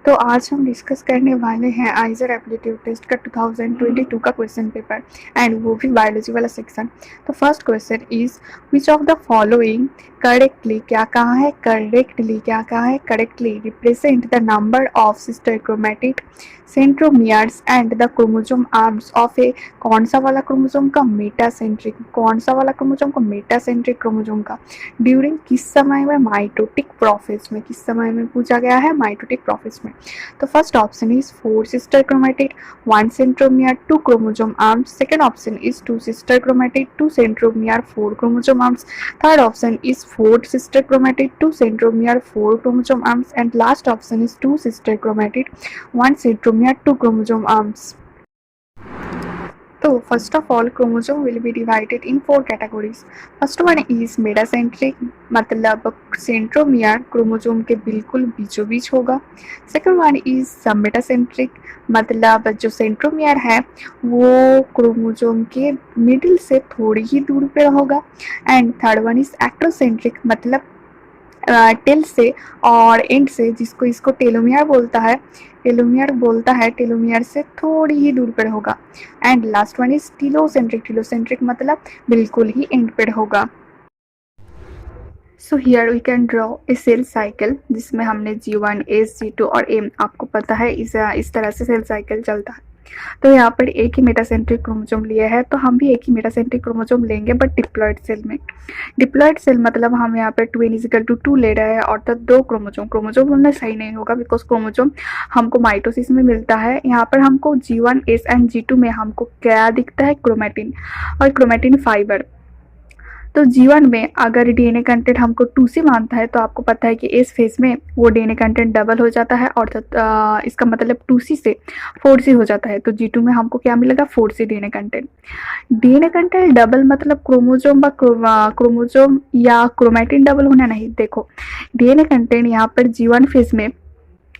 तो आज हम डिस्कस करने वाले हैं आइजर एप्टीट्यूड टेस्ट का 2022 का क्वेश्चन पेपर एंड वो भी बायोलॉजी वाला सेक्शन। तो first question is which of the following correctly, क्या कहा है करेक्टली, क्या कहा है correctly represent the number of sister chromatid centromeres and the chromosome arms of a, कौन सा वाला क्रोमोसोम का मेटासेंट्रिक, कौन सा वाला क्रोमोसोम का मेटासेंट्रिक क्रोमोसोम का ड्यूरिंग किस समय में माइटोटिक प्रोसेस में, किस समय में पूछा गया है माइटोटिक प्रोसेस में। तो first option is 4 sister chromatid, 1 centromere, 2 chromosome arms. Second option is 2 sister chromatid, 2 centromere, 4 chromosome arms. Third option is 4 sister chromatid, 2 centromere, 4 chromosome arms. And last option is 2 sister chromatid, 1 centromere, 2 chromosome arms. So first of all, chromosome will be divided in 4 categories. First one is metacentric, मतलब centromere chromosome के बिल्कुल बीचों बीच होगा. Second one is submetacentric, मतलब जो centromere है वो chromosome के मिडिल से थोड़ी ही दूर पे होगा. एंड थर्ड वन इज एक्टोसेंट्रिक, मतलब टेल से और एंड से, जिसको इसको टेलोमियर बोलता है, टेलोमियर से थोड़ी ही दूर पर होगा. And last one is telocentric, telocentric मतलब बिल्कुल ही एंड पर होगा. So here we can draw a cell cycle जिसमें हमने G1, S, G2 और M, आपको पता है इस तरह से सेल साइकिल चलता है. तो यहाँ पर एक ही मेटासेंट्रिक क्रोमोसोम लिया है, तो हम भी एक ही मेटासेंट्रिक क्रोमोसोम लेंगे बट डिप्लॉयड सेल में. डिप्लॉयड सेल मतलब हम यहाँ पर 2n=2 ले रहे हैं, और तो 2 क्रोमोसोम बोलना सही नहीं होगा बिकॉज क्रोमोसोम हमको माइटोसिस में मिलता है. यहाँ पर हमको G1, S एंड G2 में हमको क्या दिखता है, क्रोमेटिन और क्रोमेटिन फाइबर. तो जीवन में अगर डीएनए कंटेंट हमको 2C मानता है तो आपको पता है कि इस फेज में वो डीएनए कंटेंट डबल हो जाता है, और इसका मतलब 2C से 4C हो जाता है. तो G2 में हमको क्या मिलेगा, 4C DNA content. DNA content double मतलब क्रोमोजोम या क्रोमेटिन डबल होना नहीं. देखो डीएनए कंटेंट यहाँ पर G1 फेज में,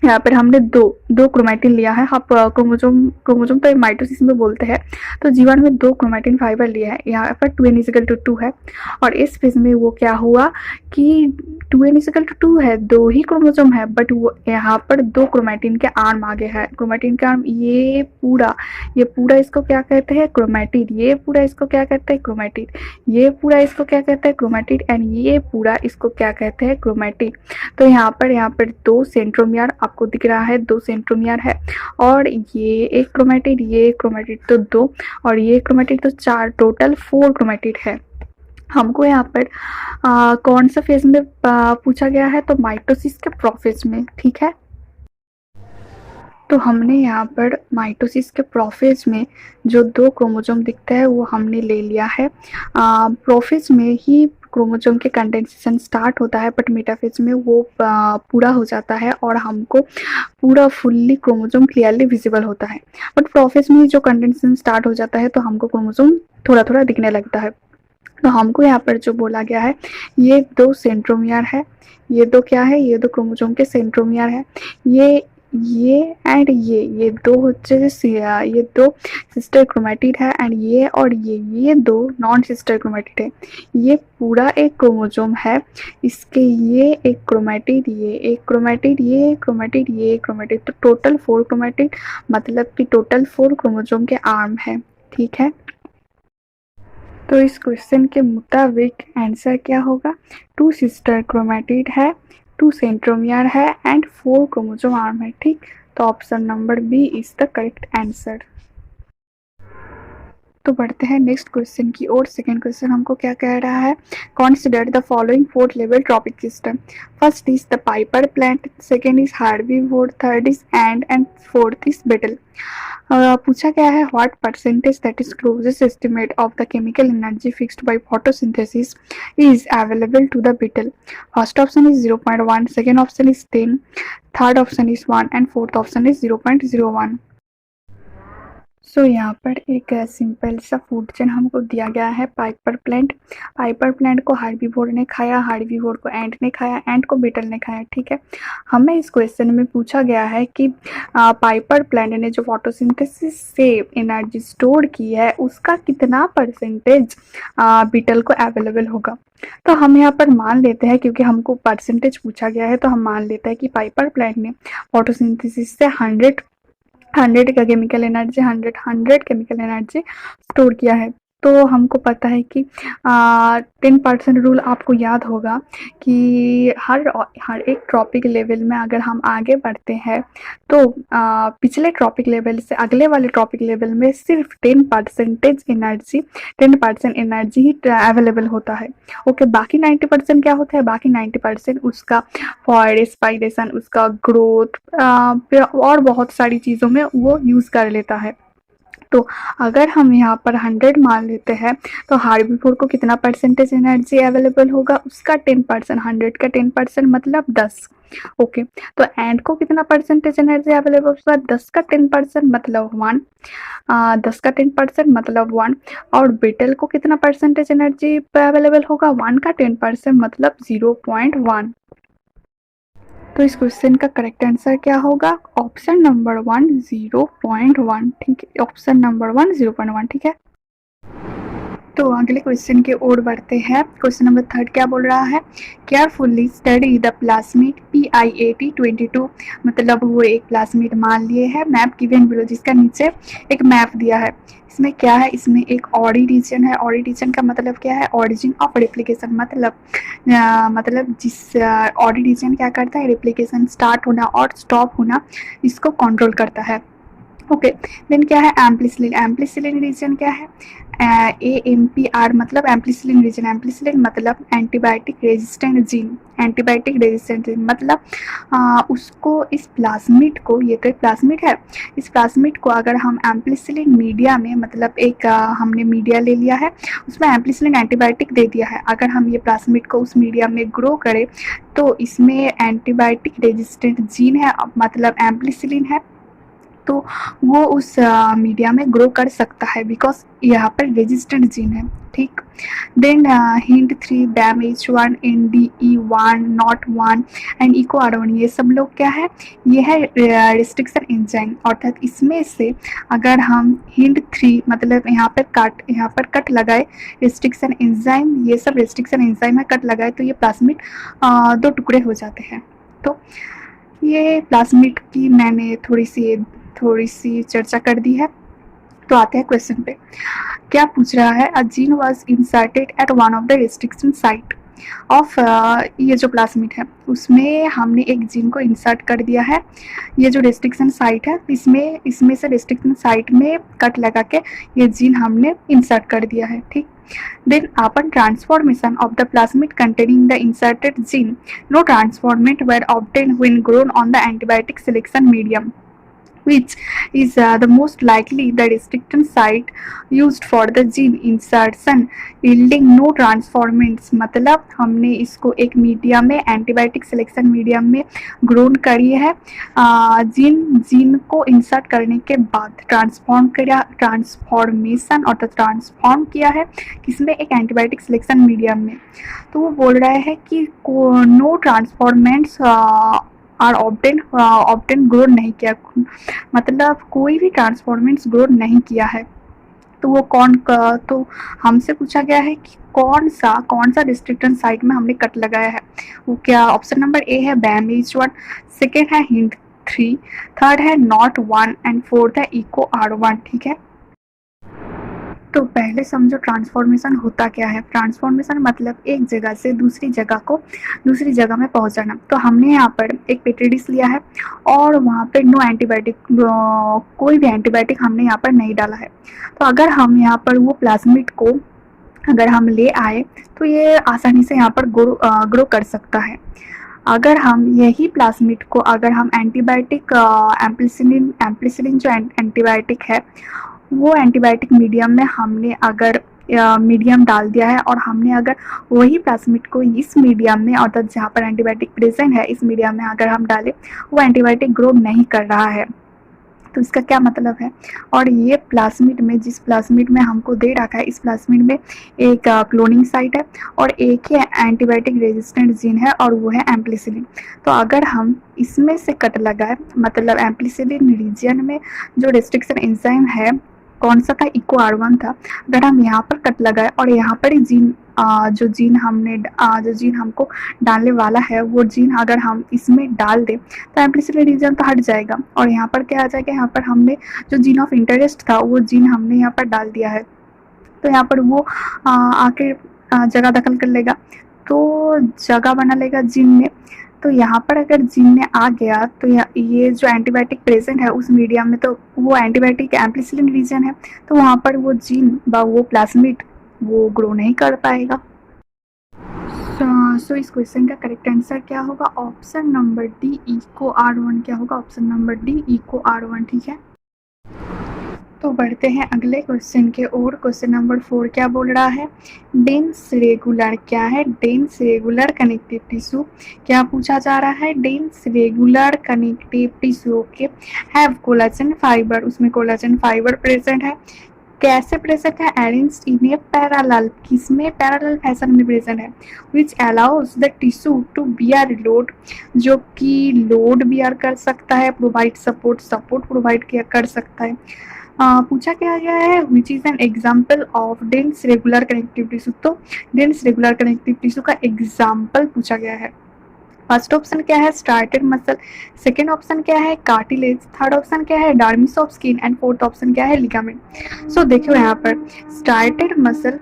यहाँ पर हमने दो क्रोमेटिन लिया है. आप क्रोमोजोम तो माइटोसिस में बोलते हैं, तो जीवन में 2 क्रोमेटिन फाइबर लिया है. यहाँ पर 2n=2 है, और इस फेज में वो क्या हुआ कि 2n=2 है, 2 ही क्रोमोजोम है, बट वो यहाँ पर 2 क्रोमेटिन के आर्म आगे है. क्रोमेटिन के आर्म ये पूरा इसको क्या कहते हैं, क्रोमेटिड. ये पूरा इसको क्या कहते हैं, क्रोमेटिड. ये पूरा इसको क्या कहते हैं, क्रोमेटिड. एंड ये पूरा इसको क्या कहते हैं, क्रोमेटिड. तो यहाँ पर 2 सेंट्रोमियर आपको दिख रहा है, 2 सेंट्रोमियर है, और ये एक क्रोमेटिड, ये एक क्रोमेटिड, तो 2, और ये क्रोमेटिड, तो 4, टोटल 4 क्रोमेटिड है. हमको यहाँ पर कौन सा फेज में पूछा गया है, तो माइटोसिस के प्रोफेज में. ठीक है, तो हमने यहाँ पर माइटोसिस के प्रोफेज में जो 2 क्रोमोसोम दिखता है वो हमने ले लिया है. प्रोफेज में ही क्रोमोसोम के कंडेंसेशन स्टार्ट होता है, बट मेटाफेज में वो पूरा हो जाता है और हमको पूरा फुल्ली क्रोमोसोम क्लियरली विजिबल होता है. बट प्रोफेज में जो कंडेंसेशन स्टार्ट हो जाता है तो हमको क्रोमोसोम थोड़ा थोड़ा दिखने लगता है. तो हमको यहाँ पर जो बोला गया है, ये 2 सेंट्रोमियर है, ये 2 क्या है, ये 2 क्रोमोसोम के सेंट्रोमियर है. ये एंड ये 2 ये 2 सिस्टर क्रोमेटिड है, एंड ये और ये 2 नॉन सिस्टर क्रोमेटिड है. ये पूरा एक क्रोमोसोम है, इसके ये एक क्रोमेटिड, ये एक क्रोमेटिड, ये क्रोमेटिड, ये क्रोमेटिड, तो टोटल 4 क्रोमेटिड, मतलब कि टोटल 4 क्रोमोसोम के आर्म है. ठीक है, तो इस क्वेश्चन के मुताबिक आंसर क्या होगा, 2 सिस्टर क्रोमेटिड है, 2 सेंट्रोमियर है एंड 4 क्रोमोसोम आर्म है. ठीक, तो option number B is the correct answer. तो बढ़ते हैं नेक्स्ट क्वेश्चन की ओर. सेकंड क्वेश्चन हमको क्या कह रहा है, consider the following 4th level trophic system. First is the piper plant, second is herbivore, third is and fourth is beetle. पूछा गया है what percentage that is closest estimate of the chemical energy fixed by photosynthesis is available to the beetle. First option is 0.1, second option is 10, third option is 1 and fourth option is 0.01. So यहाँ पर एक simple सा food chain हमको दिया गया है। Piper plant, Piper plant को herbivore ने खाया, हार्बीवोर को एंट ने खाया, एंट को बीटल ने खाया, ठीक है। हमें इस क्वेश्चन में पूछा गया है कि पाइपर प्लांट ने जो फोटोसिंथेसिस से एनर्जी स्टोर की है उसका कितना परसेंटेज बीटल को अवेलेबल होगा। तो हम यहाँ पर मान लेते हैं, क्योंकि हमको परसेंटेज पूछा गया है, तो हम मान लेते हैं कि पाइपर प्लांट ने फोटोसिंथेसिस से 100 का chemical energy 100 chemical energy store किया है। तो हमको पता है कि 10% रूल आपको याद होगा कि हर एक ट्रॉपिक लेवल में अगर हम आगे बढ़ते हैं तो पिछले ट्रॉपिक लेवल से अगले वाले ट्रॉपिक लेवल में सिर्फ 10% एनर्जी ही अवेलेबल होता है। ओके, बाकी 90% क्या होता है, बाकी 90% उसका फॉर रेस्पायरेशन, उसका ग्रोथ और बहुत सारी चीज़ों में वो यूज़ कर लेता है। तो अगर हम यहाँ पर 100 मान लेते हैं तो हार्बीवोर को कितना परसेंटेज एनर्जी अवेलेबल होगा, उसका 10%, 100 का 10% मतलब 10। ओके, तो एंड को कितना परसेंटेज एनर्जी अवेलेबल होगा, 10 का 10% मतलब 1, 10 का 10% मतलब 1। और बीटल को कितना परसेंटेज एनर्जी अवेलेबल होगा, 1 का 10% मतलब 0.1। तो इस क्वेश्चन का करेक्ट आंसर क्या होगा, ऑप्शन नंबर 1 0.1, ठीक है। ऑप्शन नंबर 1 0.1, ठीक है। तो अगले क्वेश्चन की ओर बढ़ते हैं। क्वेश्चन नंबर 3 क्या बोल रहा है, carefully study the plasmid PIAT22। मतलब वो एक प्लाज्मिड मान लिए है, मैप गिवन बिलो, जिसका नीचे एक मैप दिया है। इसमें क्या है, इसमें एक ऑडी रीजन है। ऑडी रीजन का मतलब क्या है, ऑरिजिन ऑफ रेप्लिकेशन, मतलब जिस ऑडी रीजन क्या करता है, रेप्लिकेशन स्टार्ट होना और स्टॉप होना इसको कंट्रोल करता है। ओके, देन क्या है, एम्प्लिसिलिन। एम्प्लिसिलिन रीजन क्या है, AMPR मतलब एम्प्लिसिलिन रीजन। एम्प्लिसिलिन मतलब antibiotic resistant gene. Antibiotic resistant gene मतलब उसको, इस प्लाज्मिड को, ये तो एक प्लाज्मिड है, इस प्लाज्मिड को अगर हम एम्प्लिसिलिन मीडिया में, मतलब एक हमने मीडिया ले लिया है, उसमें एम्प्लिसिलिन एंटीबायोटिक दे दिया है, अगर हम ये प्लाज्मिड को उस मीडिया में ग्रो करें तो इसमें एंटीबायोटिक रेजिस्टेंट जीन है, मतलब एम्प्लिसिलिन है, तो वो उस मीडिया में ग्रो कर सकता है, बिकॉज यहाँ पर रेजिस्टेंट जीन है, ठीक। Then hint 3 BAM-H1 NDE1 NOT1 and EcoR1, ये सब लोग क्या है, ये है रिस्ट्रिक्शन एंजाइम। अर्थात इसमें से अगर हम हिंट 3 मतलब यहाँ पर कट लगाए, रिस्ट्रिक्शन एंजाइम, ये सब रिस्ट्रिक्शन एंजाइम है, कट लगाए तो ये प्लाज्मिड 2 टुकड़े हो जाते हैं। तो ये प्लाज्मिड की मैंने थोड़ी सी चर्चा कर दी है। तो आते हैं क्वेश्चन पे, क्या पूछ रहा है, a gene was inserted at one of the restriction site of, ये जो प्लाज्मिड है उसमें हमने एक जीन को इंसर्ट कर दिया है। ये जो रिस्ट्रिक्शन साइट है इसमें से रिस्ट्रिक्शन साइट में कट लगा के ये जीन हमने इंसर्ट कर दिया है, ठीक। Then upon transformation of the plasmid containing the inserted gene, no transformant were obtained when grown on the antibiotic selection medium, which is the most likely the restriction site used for the gene insertion, yielding no transformants। मतलब हमने इसको एक medium में, antibiotic selection medium में grown करी है, gene को insert करने के बाद ट्रांसफॉर्मेशन और ट्रांसफॉर्म किया है किसमें, एक एंटीबायोटिक सिलेक्शन मीडियम में। तो वो बोल रहा है कि नो ट्रांसफॉर्मेंट्स और ऑब्टेन ग्रो नहीं किया, मतलब कोई भी ट्रांसफॉर्मेंट्स ग्रो नहीं किया है। तो वो तो हमसे पूछा गया है कि कौन सा रिस्ट्रिक्शन साइट में हमने कट लगाया है। वो क्या, ऑप्शन नंबर ए है BAM-H1, सेकेंड है हिंट 3, थर्ड है NOT1 एंड फोर्थ है EcoR1, ठीक है। तो पहले समझो ट्रांसफॉर्मेशन होता क्या है। ट्रांसफॉर्मेशन मतलब एक जगह से दूसरी जगह में पहुंचाना। तो हमने यहाँ पर एक पेट्री डिश लिया है और वहाँ पे नो एंटीबायोटिक, कोई भी एंटीबायोटिक हमने यहाँ पर नहीं डाला है। तो अगर हम यहाँ पर वो प्लाज्मिड को अगर हम ले आए तो ये आसानी से यहाँ पर ग्रो कर सकता है। अगर हम यही प्लाज्मिड को अगर हम एंटीबायोटिक एम्प्लिसिलिन जो एंटीबायोटिक है, वो एंटीबायोटिक मीडियम में हमने अगर मीडियम डाल दिया है और हमने अगर वही प्लाज्मिड को इस मीडियम में, और जहाँ पर एंटीबायोटिक प्रेजेंट है इस मीडियम में अगर हम डालें, वो एंटीबायोटिक ग्रो नहीं कर रहा है। तो इसका क्या मतलब है। और ये प्लाज्मिड में, जिस प्लाज्मिड में हमको दे रखा है, इस प्लाज्मिड में एक क्लोनिंग साइट है और एक ही एंटीबायोटिक रेजिस्टेंट जीन है और वो है एम्पलीसिलिन। तो अगर हम इसमें से कट लगाए, मतलब एम्पलीसिलिन रीजन में जो रेस्ट्रिक्शन एंजाइम है कौन सा था, इको R1 था, अगर हम यहाँ पर कट लगाए और यहाँ पर ही जीन जो जीन हमको डालने वाला है वो जीन अगर हम इसमें डाल दें तो एम्पलीसिलिन रीजन तो हट जाएगा और यहाँ पर क्या आ जाएगा, यहाँ पर हमने जो जीन ऑफ इंटरेस्ट था वो जीन हमने यहाँ पर डाल दिया है, तो यहाँ पर वो आके जगह दखल कर लेगा, तो जगह बना लेगा जीन में। तो यहाँ पर अगर जीन में आ गया तो ये जो एंटीबायोटिक प्रेजेंट है उस मीडियम में, तो वो एंटीबायोटिक एम्पलीसिलिन रीजन है, तो वहाँ पर वो जीन वो प्लाज्मिड वो ग्रो नहीं कर पाएगा। सो इस क्वेश्चन का करेक्ट आंसर क्या होगा, option number D echo R1 क्या होगा, option number D echo R1, ठीक है। तो बढ़ते हैं अगले क्वेश्चन के ओर। क्वेश्चन नंबर 4 क्या बोल रहा है, डेंस रेगुलर क्या है, डेंस रेगुलर कनेक्टिव टिश्यू क्या पूछा जा रहा है, डेंस रेगुलर कनेक्टिव टिश्यू के हैव कोलाजन फाइबर, उसमें कोलाजन फाइबर प्रेजेंट है, कैसे प्रेजेंट है, अरेंज्ड इन ए पैरेलल, किसमें पैरेलल फैशन में प्रेजेंट है, which allows the tissue to bear load, जो कि लोड बियर कर सकता है, प्रोवाइड सपोर्ट प्रोवाइड कर सकता है। पूछा क्या गया है, which is an example of dense regular connective tissue, तो डेंस रेगुलर कनेक्टिव टिश्यू का एग्जाम्पल पूछा गया है। फर्स्ट ऑप्शन क्या है, स्टार्टेड मसल, सेकेंड ऑप्शन क्या है, कार्टिलेज, थर्ड ऑप्शन क्या है, dermis of skin and fourth option क्या है, लिगामेंट। सो देखो यहाँ पर स्टार्टेड मसल,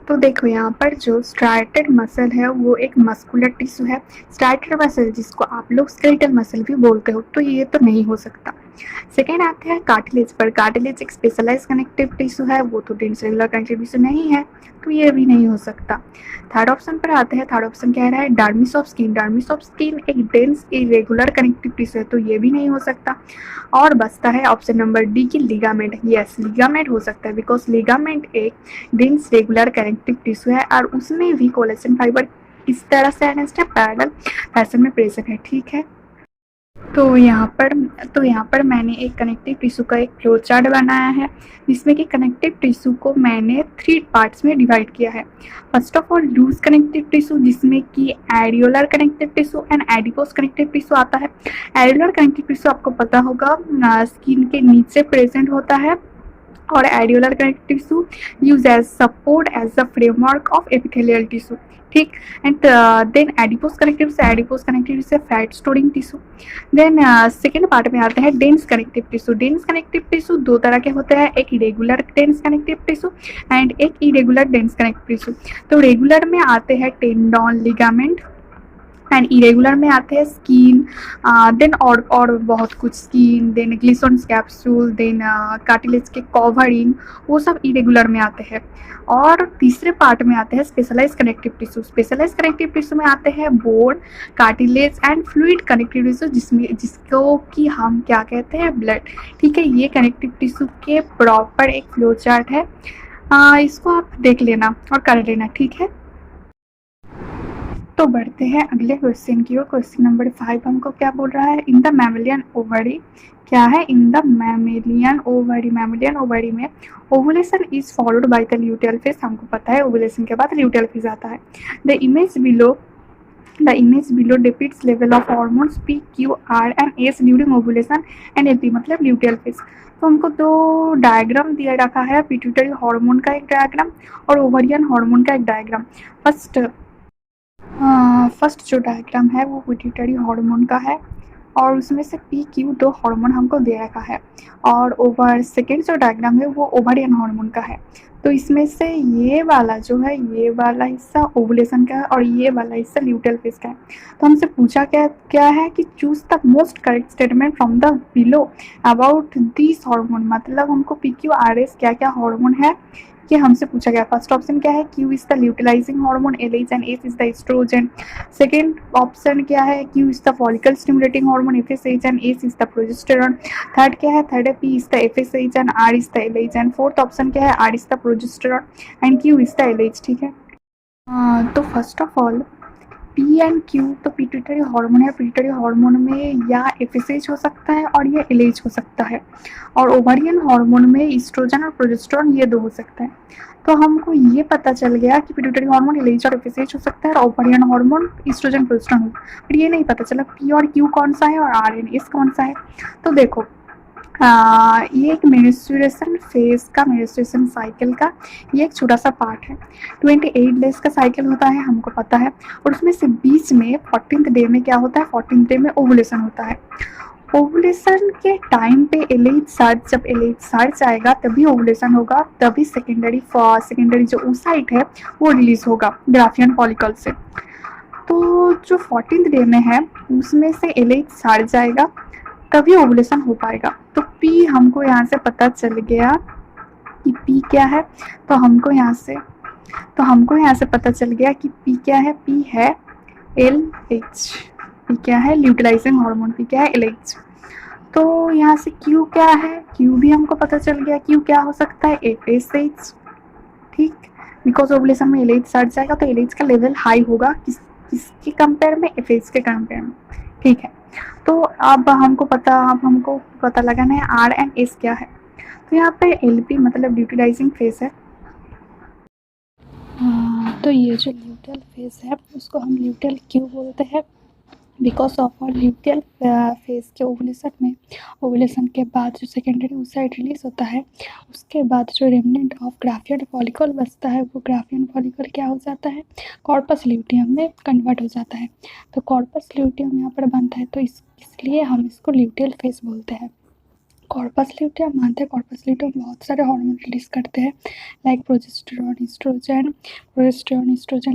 तो देखो यहाँ पर जो स्ट्राइटेड मसल है वो एक मस्कुलर टिश्यू है, स्ट्राइटेड मसल जिसको आप लोग स्केलेटल मसल भी बोलते हो, तो ये तो नहीं हो सकता। सेकेंड आते हैं कार्टिलेज पर, कार्टिलेज एक स्पेशलाइज कनेक्टिव टिश्यू है, वो तो डेंस रेगुलर कनेक्टिव टिश्यू नहीं है, तो ये भी नहीं हो सकता। थर्ड ऑप्शन पर आते हैं, थर्ड ऑप्शन कह रहा है dermis of skin, डार्मिस of skin एक डेंस इरेगुलर कनेक्टिव टिश्यू है, तो ये भी नहीं हो सकता। और बचता है ऑप्शन नंबर डी की लिगामेंट, यस लिगामेंट हो सकता है, बिकॉज लिगामेंट एक डेंस रेगुलर कनेक्टिव टिश्यू है और उसमें भी कोलेजन फाइबर इस तरह से अरेंज्ड है, पैरेलल फैशन में प्रेजेंट है, ठीक है। तो यहाँ पर मैंने एक कनेक्टिव टिश्यू का एक फ्लो चार्ट बनाया है, जिसमें कि कनेक्टिव टिश्यू को मैंने 3 पार्ट्स में डिवाइड किया है। First of all loose connective tissue, जिसमें कि areolar connective tissue and adipose connective tissue आता है। एडियोलर कनेक्टिव टिश्यू आपको पता होगा स्किन के नीचे प्रेजेंट होता है, और areolar connective tissue use as support as the framework of epithelial tissue, ठीक। एंड देन एडिपोस कनेक्टिव से fat storing tissue. Then second part में आते हैं dense connective tissue. Dense connective tissue 2 तरह के होते हैं, एक regular dense connective tissue and एक इरेगुलर डेंस कनेक्टिव टिश्यू। तो रेगुलर में आते हैं टेंडन, लिगामेंट, एंड इरेगुलर में आते हैं स्किन, देन और बहुत कुछ, skin, then Glisson's capsule, then cartilage के कवरिंग, वो सब इरेगुलर में आते हैं। और तीसरे पार्ट में आते हैं specialise connective tissue. Specialise connective tissue में आते हैं bone, cartilage and fluid connective tissue, जिसको कि हम क्या कहते हैं, ब्लड, ठीक है। ये कनेक्टिव टिश्यू के प्रॉपर एक फ्लो चार्ट है, इसको आप देख लेना और कर लेना, ठीक है। तो बढ़ते हैं अगले क्वेश्चन की ओर। क्वेश्चन नंबर 5 हमको क्या बोल रहा है, इन द मैमेलियन ओवरी क्या है, इन द मैमेलियन ओवरी में ovulation is followed by the luteal phase, हमको पता है ओवुलेशन के बाद ल्यूटियल फेज आता है। The image below depicts level of hormones P, Q, R and S during ovulation and LP मतलब ल्यूटियल फेज। तो हमको 2 डायग्राम दिया रखा है, पिट्यूटरी हार्मोन का एक डायग्राम और ओवरियन हार्मोन का एक डायग्राम। फर्स्ट जो डायग्राम है वो पिट्यूटरी हार्मोन का है और उसमें से P, Q 2 हार्मोन हमको दे रखा है, और सेकेंड जो डायग्राम है वो ओवरियन हार्मोन का है। तो इसमें से ये वाला जो है, ये वाला हिस्सा ओवुलेशन का है और ये वाला हिस्सा ल्यूटियल फेज का है। तो हमसे पूछा क्या है कि choose the most correct statement from the below about this hormone, मतलब हमको P, Q, R, S क्या क्या हार्मोन है ये हमसे पूछा गया। फर्स्ट ऑप्शन क्या है, Q is the luteinising hormone, LH and S is the oestrogen. Second option क्या है, Q is the follicle stimulating hormone, FSH and S is the progesterone. Third क्या है, थर्ड है P is the FSH and R is the LH and fourth option क्या है, R is the progesterone and Q is the LH, ठीक है। तो first of all P and Q तो pituitary hormone है, पिट्यूटरी हार्मोन में या FSH हो सकता है और या एलएच हो सकता है, और ओवरियन हार्मोन में ईस्ट्रोजन और प्रोजेस्टेरोन ये दो हो सकते हैं। तो हमको ये पता चल गया कि पिट्यूटरी हार्मोन एलएच और एफएसएच हो सकता है और ओवरियन हार्मोन ईस्ट्रोजन प्रोजेस्टेरोन हो, पर ये नहीं पता चला पी और क्यू कौन सा है और आरएनएस कौन सा है। तो देखो ये एक मेंस्ट्रुएशन फेज का, मेंस्ट्रुएशन साइकिल का ये एक छोटा सा पार्ट है। 28 डेज का साइकिल होता है, हमको पता है, और उसमें से बीच में 14th डे में क्या होता है, 14th डे में ओवुलेशन होता है। ओवुलेशन के टाइम पे एलएच सर्च, जब एलएच सर्च आएगा तभी ओवुलेशन होगा, तभी सेकेंडरी जो oocyte है वो रिलीज होगा ग्राफियन फॉलिकल से। तो जो 14th डे में है उसमें से एलएच सर्च जाएगा तभी ओवुलेशन हो पाएगा। तो पी हमको यहाँ से पता चल गया कि पी क्या है, तो हमको यहाँ से पता चल गया कि पी क्या है, पी है LH, पी क्या है ल्यूटिलाइजिंग हार्मोन, पी क्या है LH। तो यहाँ से क्यू क्या है, क्यू भी हमको पता चल गया, क्यू क्या हो सकता है FSH, ठीक, बिकॉज ओवुलेशन में LH सट जाएगा तो LH का लेवल हाई होगा किसके कंपेयर में, FSH के कंपेयर में, ठीक है। तो अब हमको पता लगाना है आर एंड एस क्या है। तो यहाँ पे LP मतलब ल्यूटिलाइजिंग फेज है। तो ये जो ल्यूटियल फेज है उसको हम ल्यूटियल क्यू बोलते हैं, बिकॉज ऑफ और ल्यूटियल फेज के ओवुलेशन के बाद जो सेकेंडरी oocyte रिलीज होता है, उसके बाद जो रेमनेंट ऑफ ग्राफियन फॉलिकल बचता है वो ग्राफियन फॉलिकल क्या हो जाता है, कॉर्पस ल्यूटियम में कन्वर्ट हो जाता है। तो कॉर्पस ल्यूटियम यहाँ पर बनता है, तो इसलिए हम इसको ल्यूटियल फेज बोलते हैं। कॉर्पस ल्यूटियम मानते हैं, कॉर्पस ल्यूटियम बहुत सारे हार्मोन रिलीज करते हैं, like progesterone, oestrogen,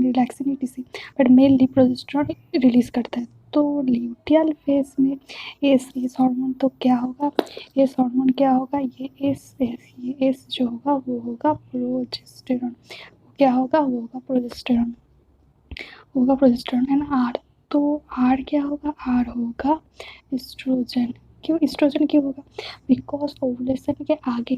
relaxin etc, but mainly progesterone release करता है। तो ल्यूटियल फेज में एस हार्मोन तो क्या होगा, एस हार्मोन क्या होगा, ये एस जो होगा वो होगा प्रोजेस्टेरोन, क्या होगा वो होगा प्रोजेस्टेरोन एंड आर, तो आर क्या होगा, आर होगा ईस्ट्रोजन। क्यों ईस्ट्रोजन क्यों होगा, बिकॉज ओवुलेशन के आगे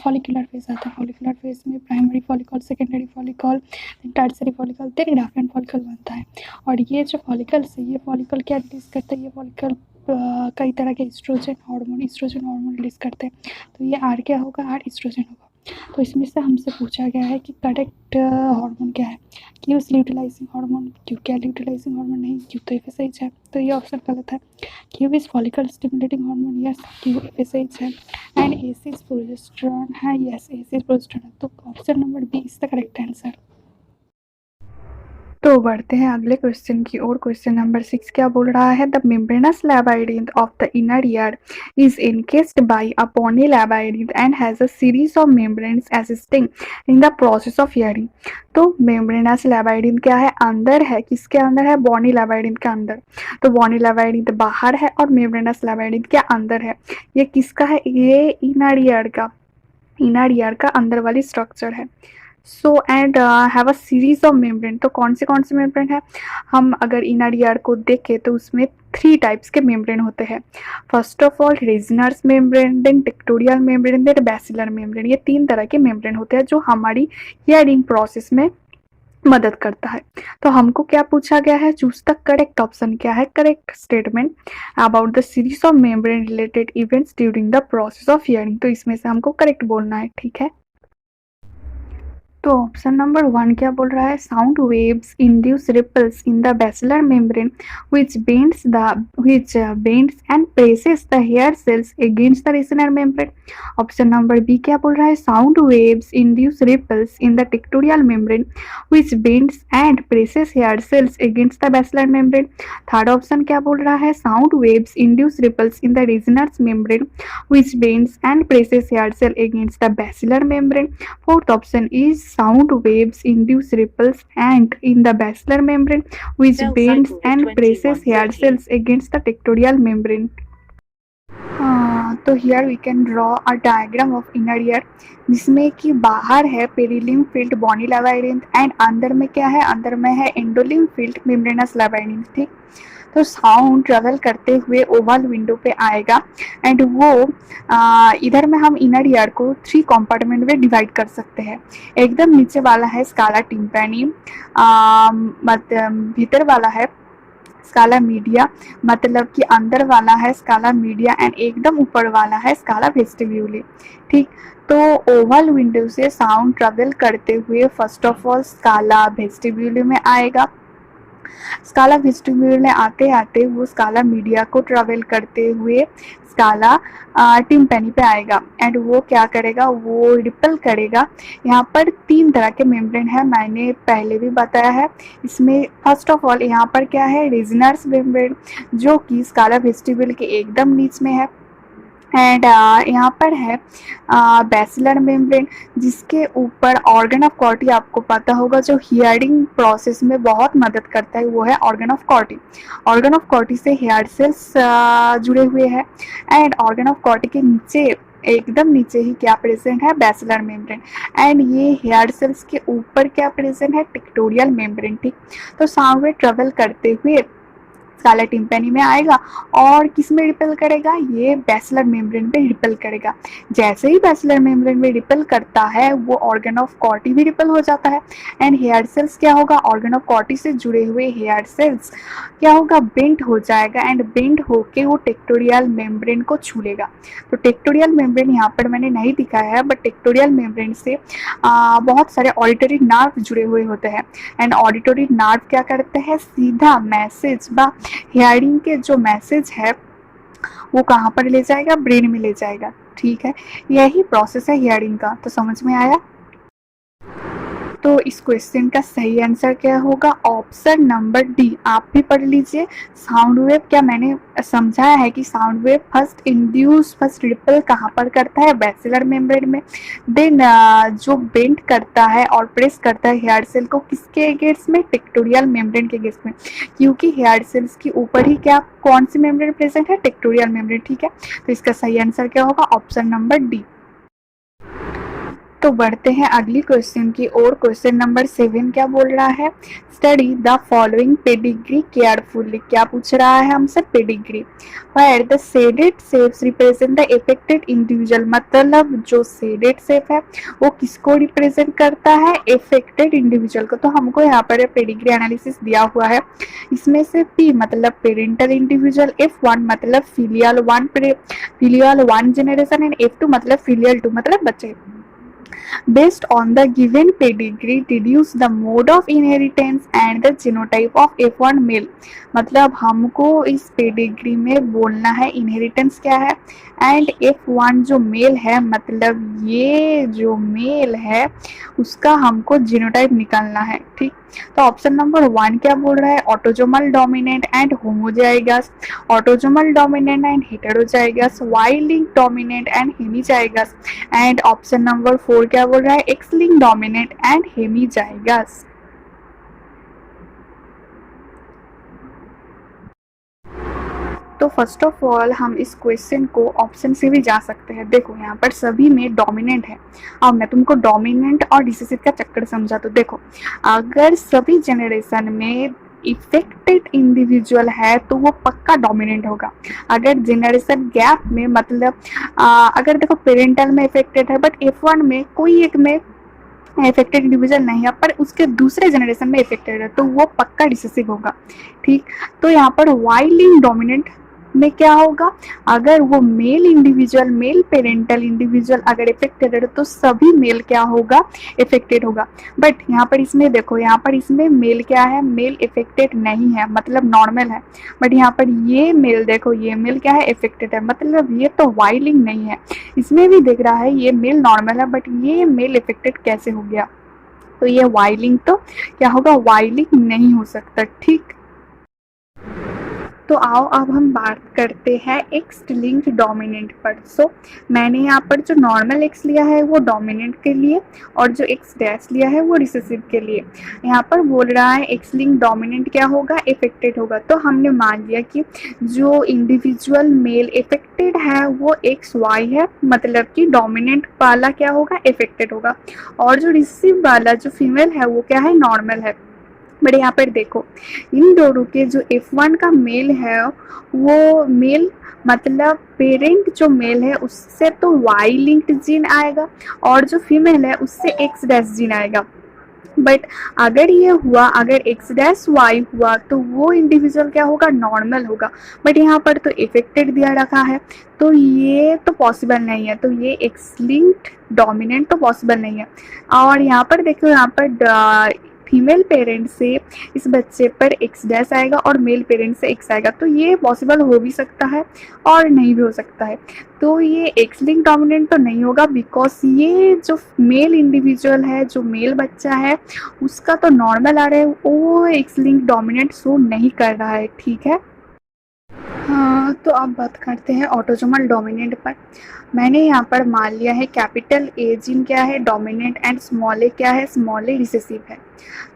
फॉलिकुलर फेज आता है। फॉलिकुलर फेज में primary follicle, secondary follicle, tertiary follicle, then graafian follicle बनता है। और ये जो फॉलिकल्स है, ये फॉलिकल क्या रिलीज करता है, ये फॉलिकल कई तरह के ईस्ट्रोजन हार्मोन रिलीज करते हैं। तो ये आर क्या होगा, आर ईस्ट्रोजन होगा। तो इसमें से हमसे पूछा गया है कि करेक्ट हार्मोन क्या है, क्यू ल्यूटिलाइजिंग हार्मोन, क्यू क्या ल्यूटिलाइजिंग हार्मोन नहीं, क्यू तो FSH है, तो ये ऑप्शन गलत है। Q is follicle stimulating hormone, yes Q FSH है। एंड एस इज प्रोजेस्टेरोन है, यस एस इज प्रोजेस्टेरोन, तो option number B is the correct answer. तो बढ़ते हैं अगले क्वेश्चन की ओर। क्वेश्चन नंबर 6 क्या बोल रहा है, the membranes labyrinth of the inner ear is encased by a bony labyrinth and has a series of membranes assisting in the process of hearing। तो मेम्ब्रेनस labyrinth क्या है, अंदर है, किसके अंदर है, बॉनी labyrinth के अंदर। तो बॉनी labyrinth बाहर है और मेम्ब्रेनस labyrinth क्या अंदर है। ये किसका है, ये इनर ईयर का अंदर वाली स्ट्रक्चर है। So and have a series of membrane, तो कौन से मेम्ब्रेन है, हम अगर इनर ईयर को देखें तो उसमें 3 टाइप्स के मेम्ब्रेन होते हैं। First of all Reissner's membrane, then tectorial membrane, then basilar membrane. ये 3 तरह के मेम्ब्रेन होते हैं जो हमारी हियरिंग प्रोसेस में मदद करता है। तो हमको क्या पूछा गया है, चूज द करेक्ट ऑप्शन, क्या है correct statement about the series of membrane related events during the process of hearing. तो इसमें से हमको करेक्ट बोलना है, ठीक है। तो ऑप्शन नंबर 1 क्या बोल रहा है, sound waves induce ripples in the basilar membrane which bends and presses the hair cells against the retinar membrane। Option number B क्या बोल रहा है, sound waves induce ripples in the tectorial membrane which bends and presses hair cells against the basilar membrane। Third option क्या बोल रहा है, sound waves induce ripples in the Reissner's membrane which bends and presses hair cell against the basilar membrane। Fourth option is sound waves induce ripples and in the basilar membrane which bends and presses hair cells against the tectorial membrane। तो here we can draw a diagram of inner ear, जिसमें कि बाहर है perilymph field bony labyrinth and अंदर में क्या है, अंदर में है एंडोलिम्फ फील्ड मेम्ब्रेनस लाबाइरिंथ। ठीक, तो साउंड ट्रेवल करते हुए ओवल विंडो पे आएगा एंड वो इधर में हम इनर ईयर को 3 कंपार्टमेंट में डिवाइड कर सकते हैं। एकदम नीचे वाला है स्काला टिम्पैनी, भीतर वाला है स्काला मीडिया, मतलब कि अंदर वाला है स्काला मीडिया एंड एकदम ऊपर वाला है स्काला वेस्टिब्यूली। ठीक, तो ओवल विंडो से साउंड ट्रेवल करते हुए फर्स्ट ऑफ ऑल स्काला वेस्टिब्यूली में आएगा। स्काला वेस्टिब्यूल में आते आते वो स्काला मीडिया को ट्रेवल करते हुए स्काला टिम्पैनी पे आएगा एंड वो क्या करेगा, वो रिपल करेगा। यहाँ पर 3 तरह के मेम्ब्रेन है, मैंने पहले भी बताया है। इसमें फर्स्ट ऑफ ऑल यहाँ पर क्या है, रेजनर्स मेम्ब्रेन, जो कि स्काला वेस्टिब्यूल के एकदम नीच में है एंड यहाँ पर है बैसिलर मेम्ब्रेन, जिसके ऊपर ऑर्गन ऑफ कॉर्टी, आपको पता होगा जो हियरिंग प्रोसेस में बहुत मदद करता है वो है ऑर्गन ऑफ कॉर्टी। ऑर्गन ऑफ कॉर्टी से हेयर सेल्स जुड़े हुए हैं एंड ऑर्गन ऑफ कॉर्टी के नीचे एकदम नीचे ही क्या प्रेजेंट है, बैसिलर मेम्ब्रेन एंड ये हेयर सेल्स के ऊपर क्या प्रेजेंट है, टेक्टोरियल मेम्ब्रेन। ठीक, तो साउंड वेव ट्रेवल करते हुए स्काला टिम्पैनी में आएगा और किस में रिपेल करेगा, ये बैसिलर मेम्ब्रेन पे रिपेल करेगा। जैसे ही बैसिलर मेम्ब्रेन में रिपेल करता है वो ऑर्गन ऑफ कॉर्टी भी रिपेल हो जाता है एंड हेयर सेल्स क्या होगा, ऑर्गन ऑफ कॉर्टी से जुड़े हुए हेयर सेल्स क्या होगा, बेंड हो जाएगा एंड बेंड होके वो टेक्टोरियल मेम्ब्रेन को छू लेगा। तो टेक्टोरियल मेम्ब्रेन यहाँ पर मैंने नहीं दिखाया है, बट टेक्टोरियल मेम्ब्रेन से बहुत सारे ऑडिटरी नर्व जुड़े हुए होते हैं एंड ऑडिटरी नर्व क्या करते हैं, सीधा मैसेज व हियरिंग के जो मैसेज है वो कहाँ पर ले जाएगा, ब्रेन में ले जाएगा। ठीक है, यही प्रोसेस है हियरिंग का। तो समझ में आया? तो इस क्वेश्चन का सही आंसर क्या होगा, ऑप्शन नंबर डी। आप भी पढ़ लीजिए। साउंड वेव क्या मैंने समझाया है कि साउंड वेव फर्स्ट रिपल कहाँ पर करता है, बैसिलर मेम्ब्रेन में, देन जो बेंड करता है और प्रेस करता है हेयर सेल को किसके अगेंस्ट में, टेक्टोरियल मेम्ब्रेन के अगेंस्ट में, क्योंकि हेयर सेल्स के ऊपर ही क्या कौन सी मेम्ब्रेन प्रेजेंट है, टेक्टोरियल मेम्ब्रेन। ठीक है, तो इसका सही आंसर क्या होगा, ऑप्शन नंबर डी। तो बढ़ते हैं अगली क्वेश्चन की ओर। क्वेश्चन नंबर 7 क्या बोल रहा है, study the following pedigree carefully. क्या पूछ रहा है हमसे, pedigree, where the shaded shapes represent the affected individual, मतलब जो शेडेड शेप है वो किसको रिप्रेजेंट करता है, अफेक्टेड इंडिविजुअल को। तो हमको यहाँ पर पेडिग्री एनालिसिस दिया हुआ है, इसमें से P मतलब पेरेंटल इंडिविजुअल, F1 मतलब filial one generation and F2 मतलब फिलियल 2 मतलब बच्चे। Based on the given pedigree, deduce the mode of inheritance and the genotype of F1 male। मतलब हमको इस पेडिग्री में बोलना है इनहेरिटेंस क्या है एंड F1 जो मेल है, मतलब ये जो मेल है उसका हमको जीनोटाइप निकालना है। ठीक, तो ऑप्शन नंबर 1 क्या बोल रहा है, autosomal dominant and homozygous, autosomal dominant and heterozygous, Y link dominant and hemizygous and option number 4 क्या बोल रहा है, X link dominant and hemizygous. तो फर्स्ट ऑफ ऑल हम इस क्वेश्चन को ऑप्शन से भी जा सकते हैं। देखो यहाँ पर सभी में डोमिनेंट है। अब मैं तुमको डोमिनेंट और रिसेसिव का चक्कर समझा। तो देखो, अगर सभी जनरेशन में इफेक्टेड इंडिविजुअल है तो वो पक्का डोमिनेंट होगा। अगर जनरेशन गैप में, मतलब अगर देखो पेरेंटल में इफेक्टेड है बट F1 में कोई एक में इफेक्टेड इंडिविजुअल नहीं है पर उसके दूसरे जनरेशन में इफेक्टेड है तो वो पक्का रिसेसिव होगा। ठीक, तो यहाँ पर वाई लिंक डोमिनेंट में क्या होगा, अगर वो male individual, male parental individual अगर इफेक्टेड है तो सभी मेल क्या होगा, इफेक्टेड होगा। बट यहाँ पर इसमें देखो, यहाँ पर इसमें मेल क्या है, मेल इफेक्टेड नहीं है, मतलब नॉर्मल है। बट यहाँ पर ये मेल देखो, ये मेल क्या है, इफेक्टेड है, मतलब ये तो वाई लिंक नहीं है। इसमें भी देख रहा है ये मेल नॉर्मल है बट ये मेल इफेक्टेड कैसे हो गया, तो ये वाई लिंक तो क्या होगा, वाई लिंक नहीं हो सकता। ठीक, तो आओ अब हम बात करते हैं एक्स लिंक्ड डोमिनेंट पर। सो मैंने यहाँ पर जो नॉर्मल एक्स लिया है वो डोमिनेंट के लिए और जो एक्स डैश लिया है वो रिसेसिव के लिए। यहाँ पर बोल रहा है एक्स लिंक डोमिनेंट क्या होगा, इफेक्टेड होगा। तो हमने मान लिया कि जो इंडिविजुअल मेल इफेक्टेड है वो एक्स वाई है, मतलब कि डोमिनेंट वाला क्या होगा, इफेक्टेड होगा, और जो रिसीव वाला जो फीमेल है वो क्या है, नॉर्मल है। बट यहाँ पर देखो इन दोनों के जो F1 का मेल है वो मेल मतलब पेरेंट जो मेल है उससे तो Y लिंक्ड जीन आएगा और जो फीमेल है उससे X डैश जीन आएगा। बट अगर ये हुआ, अगर एक्स डैश वाई हुआ तो वो इंडिविजुअल क्या होगा, नॉर्मल होगा। बट यहाँ पर तो इफेक्टेड दिया रखा है तो ये तो पॉसिबल नहीं है, तो ये एक्स लिंक्ड डोमिनेंट तो पॉसिबल नहीं है। और यहाँ पर देखो, यहाँ पर फीमेल पेरेंट से इस बच्चे पर एक्स डैश आएगा और मेल पेरेंट से एक्स आएगा, तो ये पॉसिबल हो भी सकता है और नहीं भी हो सकता है। तो ये एक्स लिंक डोमिनेंट तो नहीं होगा, बिकॉज ये जो मेल इंडिविजुअल है, जो मेल बच्चा है उसका तो नॉर्मल आ रहा है, वो एक्स लिंक डोमिनेंट शो नहीं कर रहा है। ठीक है। हाँ, तो अब बात करते हैं ऑटोजोमल डोमिनेंट पर। मैंने यहाँ पर मान लिया है कैपिटल ए जीन क्या है, डोमिनेंट, एंड स्मॉल ए क्या है, स्मॉल ए रिसेसिव है।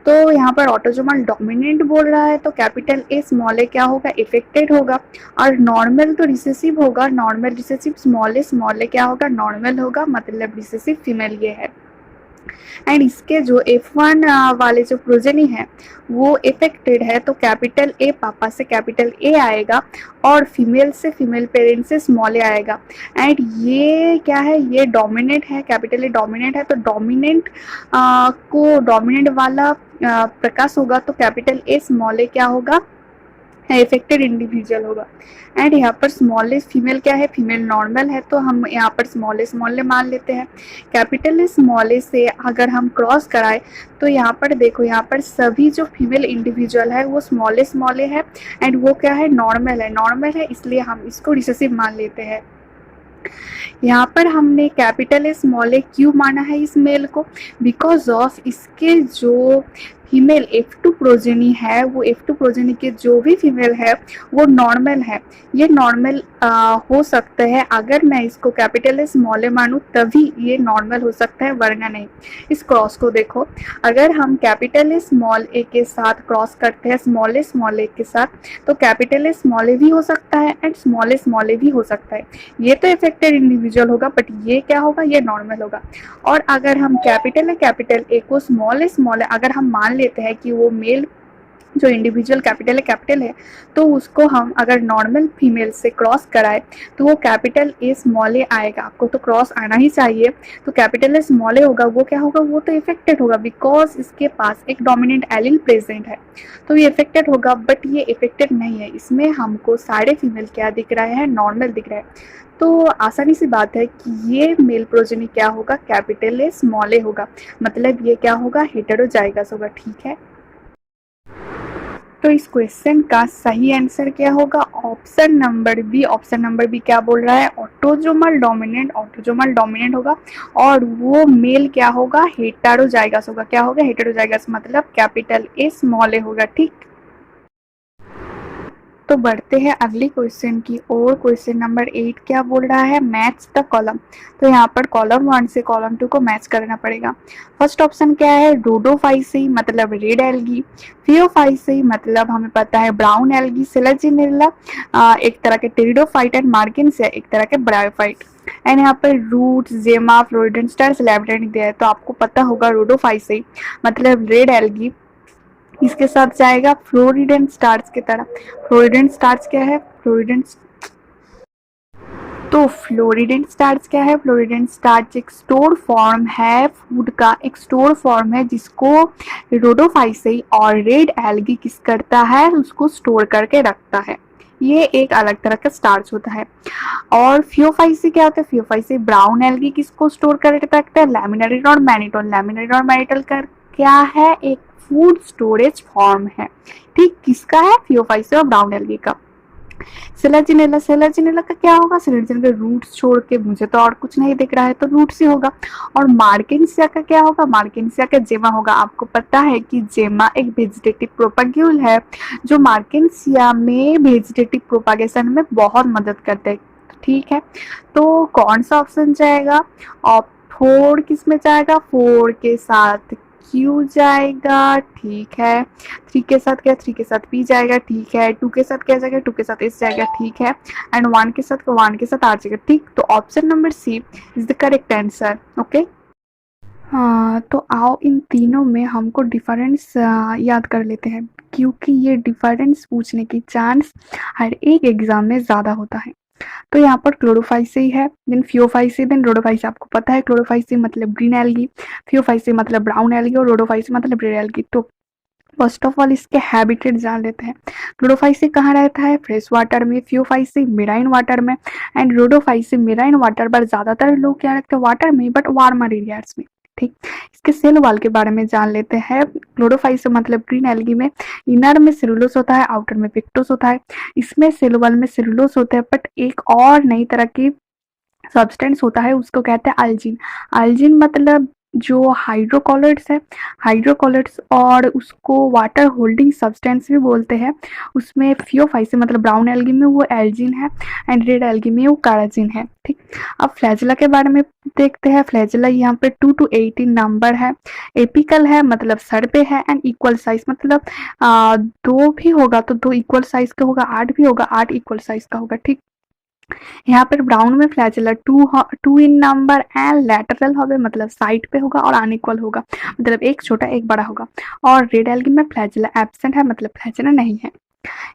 तो यहाँ पर ऑटोजोमल डोमिनेंट बोल रहा है तो कैपिटल ए स्मॉल ए क्या होगा, इफेक्टेड होगा, और नॉर्मल तो रिसेसिव होगा, नॉर्मल रिसेसिव स्मॉल ए क्या होगा, नॉर्मल होगा, मतलब रिसेसिव फीमेल ये है। एंड इसके जो F1 वाले जो प्रोजेनी है वो इफेक्टेड है, तो कैपिटल ए पापा से कैपिटल ए आएगा और फीमेल से फीमेल पेरेंट से स्मॉल ए आएगा। एंड ये क्या है, ये डोमिनेंट है, कैपिटल ए डोमिनेंट है, तो डोमिनेंट को डोमिनेंट वाला प्रकाश होगा, तो कैपिटल ए स्मॉल ए क्या होगा, इफेक्टेड इंडिविजुअल होगा। एंड यहाँ पर स्मॉलेस्ट फीमेल क्या है, फीमेल नॉर्मल है, तो हम यहाँ पर स्मॉलेस्ट स्मॉल मान लेते हैं। कैपिटल स्मॉलेस्ट से अगर हम क्रॉस कराए तो यहाँ पर देखो, यहाँ पर सभी जो फीमेल इंडिविजुअल है वो स्मॉलेस्ट स्मॉल है एंड वो क्या है, नॉर्मल है, नॉर्मल है, इसलिए हम इसको रिसेसिव मान लेते हैं। यहाँ पर हमने कैपिटल स्मॉल ए क्यों माना है इस मेल को, बिकॉज ऑफ इसके जो फीमेल F2 प्रोजेनी है, वो F2 प्रोजेनी के जो भी फीमेल है वो नॉर्मल है। ये नॉर्मल हो सकता है, अगर मैं इसको कैपिटल स्मॉल ए मानूँ तभी ये नॉर्मल हो सकता है, वरना नहीं। इस क्रॉस को देखो, अगर हम कैपिटल स्मॉल ए के साथ क्रॉस करते हैं स्मॉल ए के साथ, तो कैपिटल स्मॉल ए भी हो सकता है एंड स्मॉल ए भी हो सकता है। ये तो इफेक्टेड इंडिविजुअल होगा, बट ये क्या होगा, ये नॉर्मल होगा। और अगर हम कैपिटल ए को स्मॉल ए अगर हम मान लेते हैं कि वो मेल जो इंडिविजुअल कैपिटल है, तो उसको हम अगर नॉर्मल फीमेल से क्रॉस कराए तो वो कैपिटल ए स्मॉल ए आएगा। आपको तो क्रॉस आना ही चाहिए, तो कैपिटल ए स्मॉल ए होगा, वो क्या होगा, वो तो इफेक्टेड होगा, बिकॉज इसके पास एक डोमिनेंट एलील प्रेजेंट है, तो ये इफेक्टेड होगा। बट ये इफेक्टेड नहीं है, इसमें हमको सारे फीमेल क्या दिख रहा है, नॉर्मल दिख रहा है। तो आसानी सी बात है कि ये मेल प्रोजेनी क्या होगा, कैपिटल ए स्मॉल ए होगा, मतलब ये क्या होगा, हेटेरोजाइगस होगा। ठीक है। तो इस क्वेश्चन का सही आंसर क्या होगा, option number B. Option number B क्या बोल रहा है, ऑटोजोमल डोमिनेंट होगा, और वो मेल क्या होगा, हेटेरोजाइगस होगा। क्या होगा, हेटेरोजाइगस, मतलब कैपिटल ए स्मॉल ए होगा। ठीक। तो बढ़ते हैं अगली क्वेश्चन की ओर। क्वेश्चन नंबर 8 क्या बोल रहा है, मैच द कॉलम। तो यहाँ पर कॉलम 1 से कॉलम 2 को मैच करना पड़ेगा। फर्स्ट ऑप्शन क्या है, रोडोफाइसी मतलब रेड एल्गी, फियोफाइसी मतलब हमें पता है ब्राउन एल्गी, सेलेजिनेला एक तरह के टेरिडोफाइट, एंड मार्गिन्स एक तरह के ब्रायोफाइट। एंड यहाँ पर रूट, जेमा, फ्लोरिडेंस्टार्स, लैब्रेनिक दिया है, तो आपको पता होगा रोडोफाइसी मतलब रेड एल्गी, इसके साथ जाएगा फ्लोरिडेंट स्टार्च की तरह। फ्लोरिडेंट स्टार्च क्या है, फ्लोरिडेंट क्या है, फ्लोरिडेंट स्टार्च एक स्टोर फॉर्म है, फूड का एक स्टोर फॉर्म है, जिसको रोडोफाइसी और रेड एल्गी किस करता है, उसको स्टोर करके रखता है। ये एक अलग तरह का स्टार्च होता है। और फियोफाइसी क्या होता है, फियोफाइसी ब्राउन एल्गी किसको स्टोर करके रखता है, लैमिनारिन और मैनिटोल का क्या है, एक फूड स्टोरेज फॉर्म है। ठीक, किसका है, फियोफाइसी और ब्राउन एल्गी का। सेलाजिनेला, सेलाजिनेला का क्या होगा? सेलाजिनेला के रूट्स छोड़ के मुझे तो और कुछ नहीं दिख रहा है, तो रूट्स ही होगा। और मार्केंसिया का क्या होगा? मार्केंसिया का जेमा होगा। आपको पता है कि जेमा एक वेजिटेटिव प्रोपाग्यूल है जो मार्केंसिया में वेजिटेटिव प्रोपागेशन में बहुत मदद करते हैं। ठीक है, तो कौन सा ऑप्शन जाएगा? और फोर किस में जाएगा? फोर के साथ क्यू जाएगा, ठीक है। थ्री के साथ क्या? थ्री के साथ पी जाएगा, ठीक है। टू के साथ क्या जाएगा? टू के साथ एस जाएगा, ठीक है। एंड वन के साथ आर जाएगा, ठीक। तो option number C is the correct answer. Okay, हाँ, तो आओ इन तीनों में हमको डिफरेंस याद कर लेते हैं, क्योंकि ये डिफरेंस पूछने की चांस हर एक एग्जाम में ज़्यादा होता है। तो यहाँ पर क्लोरोफाइसी है, देन फियोफाइसी, देन रोडोफाइसी। आपको पता है क्लोरोफाइसी मतलब ग्रीन एल्गी, फियोफाइसी मतलब ब्राउन एल्गी और रोडोफाइसी मतलब रेड एल्गी। तो फर्स्ट ऑफ ऑल इसके हैबिटेट जान लेते हैं। क्लोरोफाइसी कहाँ रहता है? फ्रेश वाटर में, फियोफाइसी मेराइन वाटर में, एंड रोडोफाइसी मेराइन वाटर, पर ज्यादातर लोग क्या रखते हैं? वाटर में, बट वार्मर एरियाज में। ठीक, इसके सेल वाल के बारे में जान लेते हैं। क्लोरोफाइसी मतलब ग्रीन एल्गी में इनर में सेलुलोस होता है, आउटर में पेक्टोस होता है। इसमें सेल वाल में सेलुलोस होता है, बट एक और नई तरह की सब्सटेंस होता है, उसको कहते हैं अल्जिन। अल्जिन मतलब जो हाइड्रोकोलेट्स है, हाइड्रोकोलेट्स, और उसको वाटर होल्डिंग सब्सटेंस भी बोलते हैं। उसमें फियोफाइसी मतलब ब्राउन एल्गी में वो एल्जिन है, एंड रेड एल्गी में वो काराजिन है। ठीक, अब फ्लैजिला के बारे में देखते हैं। फ्लैजिला यहाँ पे 2 to 18 नंबर है। एपिकल है मतलब सर पे है, एंड इक्वल साइज मतलब दो भी होगा तो दो इक्वल साइज का होगा, आठ भी होगा, आठ इक्वल साइज का होगा। ठीक, यहाँ पर ब्राउन में flagella two in number and lateral होगा मतलब साइड पे होगा, और अनइक्वल होगा मतलब एक छोटा एक बड़ा होगा। और रेड एल्गी में फ्लैजिला एब्सेंट है मतलब फ्लैजिला नहीं है।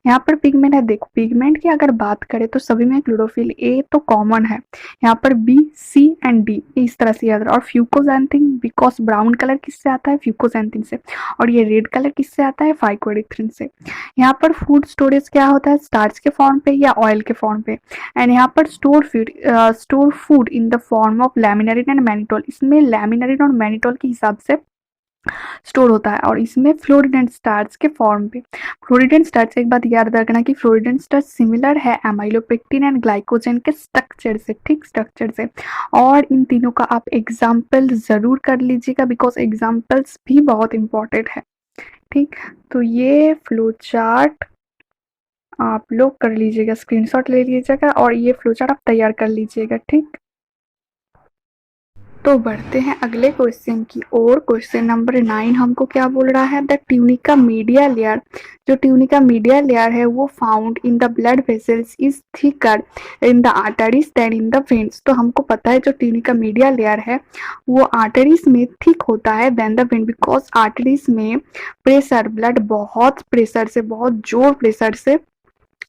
यहाँ पर पिगमेंट है, देखो पिगमेंट की अगर बात करें तो सभी में क्लोरोफिल ए तो कॉमन है। यहाँ पर बी, सी एंड डी इस तरह से याद रहा। और फ्यूकोजैंथिन, बिकॉज ब्राउन कलर किससे आता है? फ्यूकोजैंथिन से। और ये रेड कलर किससे आता है? फाइकोएरिथ्रिन से। यहाँ पर फूड स्टोरेज क्या होता है? स्टार्च के फॉर्म पे या ऑयल के फॉर्म पे। एंड यहाँ पर store food in the form of laminarin and mannitol. इसमें लैमिनारिन और मैनिटोल के हिसाब से स्टोर होता है, और इसमें फ्लोरिडेंट स्टार्च के फॉर्म पे। फ्लोरिडेंट स्टार्च, एक बात याद रखना कि फ्लोरिडेंट स्टार्च सिमिलर है एमाइलोपेक्टिन एंड ग्लाइकोजन के स्ट्रक्चर से। ठीक, स्ट्रक्चर से। और इन तीनों का आप एग्जाम्पल जरूर कर लीजिएगा, बिकॉज एग्जाम्पल्स भी बहुत इंपॉर्टेंट है। ठीक, तो ये फ्लो चार्ट आप लोग कर लीजिएगा, स्क्रीनशॉट ले लीजिएगा, और ये फ्लो चार्ट आप तैयार कर लीजिएगा। ठीक, तो बढ़ते हैं अगले क्वेश्चन की ओर। क्वेश्चन नंबर 9 हमको क्या बोल रहा है? द ट्यूनिका मीडिया लेयर, जो ट्यूनिका मीडिया लेयर है वो found in the blood vessels is thicker in the arteries than in the veins. तो हमको पता है जो ट्यूनिका मीडिया लेयर है वो आर्टरीज में थिक होता है than the vein, because arteries में प्रेशर, ब्लड बहुत प्रेशर से, बहुत जोर प्रेशर से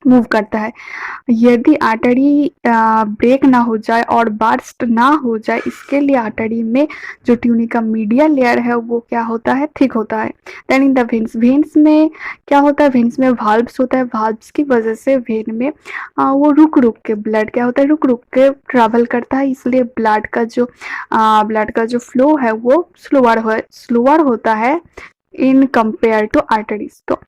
मूव करता है। यदि आर्टरी ब्रेक ना हो जाए और बर्स्ट ना हो जाए, इसके लिए आर्टरी में जो ट्यूनिका मीडिया लेयर है वो क्या होता है? थिक होता है। Then in the veins, veins में क्या होता है? वेन्स में वाल्व्स होता है, वाल्व्स की वजह से वेन में वो रुक रुक के ब्लड क्या होता है? रुक रुक के ट्रेवल करता है, इसलिए ब्लड का जो फ्लो है वो स्लोअर होता है इन कंपेयर टू आर्टरीज। तो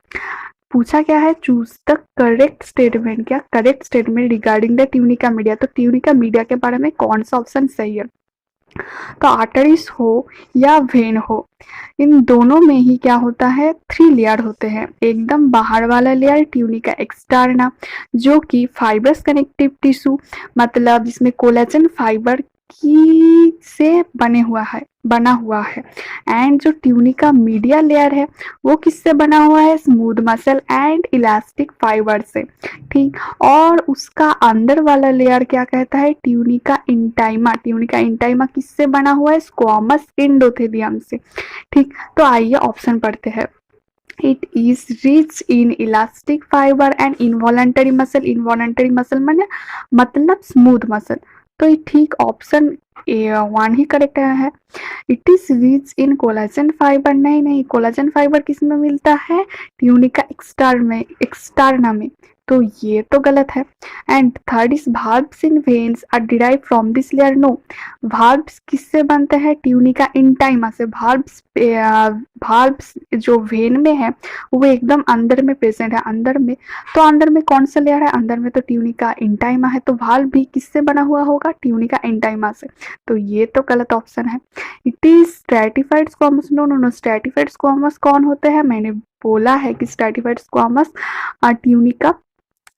पूछा क्या है? Choose the correct statement. क्या correct statement regarding the tunica media? तो ट्यूनिका मीडिया के बारे में कौन सा ऑप्शन सही है? तो आर्टरीज हो या वेन हो, इन दोनों में ही क्या होता है? 3 लेयर होते हैं। एकदम बाहर वाला लेयर ट्यूनिका एक्सटर्ना, जो कि फाइब्रस कनेक्टिव टिश्यू मतलब जिसमें कोलेजन फाइबर की से बना हुआ है। एंड जो ट्यूनिका मीडिया लेयर है वो किससे बना हुआ है? Smooth muscle and elastic fibre से। ठीक, और उसका अंदर वाला लेयर क्या कहता है? ट्यूनिका इंटाइमा। ट्यूनिका इंटाइमा किससे बना हुआ है? स्क्वामस एंडोथेलियम से। ठीक, तो आइए ऑप्शन पढ़ते हैं। It is rich in elastic fibre and involuntary muscle. Involuntary muscle माने मतलब स्मूथ मसल। तो ठीक ऑप्शन A1 ही करेक्ट है। It is rich in collagen fibre. नहीं नहीं, कोलाजन फाइबर किस में मिलता है? ट्यूनिका एक्सटर्ना में। तो ये तो गलत है। And third is valves in veins are derived from this layer. No, valves किससे बनते हैं? ट्यूनिका इंटाइमा से। भार्ब्स जो वेन में है वो एकदम अंदर में प्रेजेंट है, अंदर में। तो अंदर में कौन सा लेयर है? अंदर में तो ट्यूनिका इंटाइमा है। तो भाल्व भी किससे बना हुआ होगा? ट्यूनिका इंटाइमा से। तो ये तो गलत ऑप्शन है। It is stratified squamous. No no no, stratified squamous कौन होते हैं? मैंने बोला है कि स्ट्रैटिफाइड स्क्वामस ट्यूनिका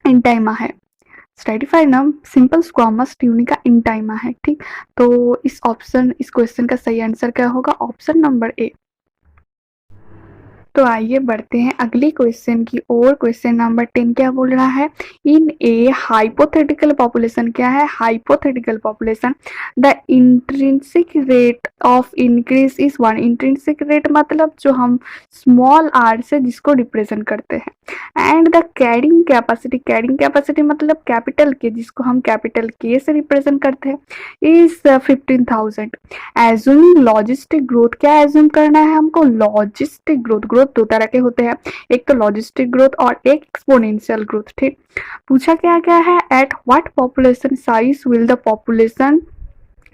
इंटाइमा है। स्ट्रैटिफाइड ना सिंपल स्क्वामस ट्यूनिका इंटाइमा है। ठीक, तो इस क्वेश्चन का सही आंसर क्या होगा? Option number A. तो आइए बढ़ते हैं अगले क्वेश्चन की ओर। क्वेश्चन नंबर 10 क्या बोल रहा है? इन ए हाइपोथेटिकल पॉपुलेशन, क्या है? Hypothetical population, the intrinsic rate of increase is 1। Intrinsic rate मतलब जो हम स्मॉल आर से जिसको रिप्रेजेंट करते हैं। And the carrying capacity, carrying capacity मतलब कैपिटल के, जिसको हम कैपिटल के से रिप्रेजेंट करते हैं, इज 15,000। एज्यूमिंग लॉजिस्टिक ग्रोथ, क्या एज्यूम करना है हमको? Logistic growth. ग्रोथ दो तरह के होते हैं, एक तो लॉजिस्टिक ग्रोथ और एक एक्सपोनेंशियल ग्रोथ। ठीक, पूछा क्या क्या है? At what population size will the population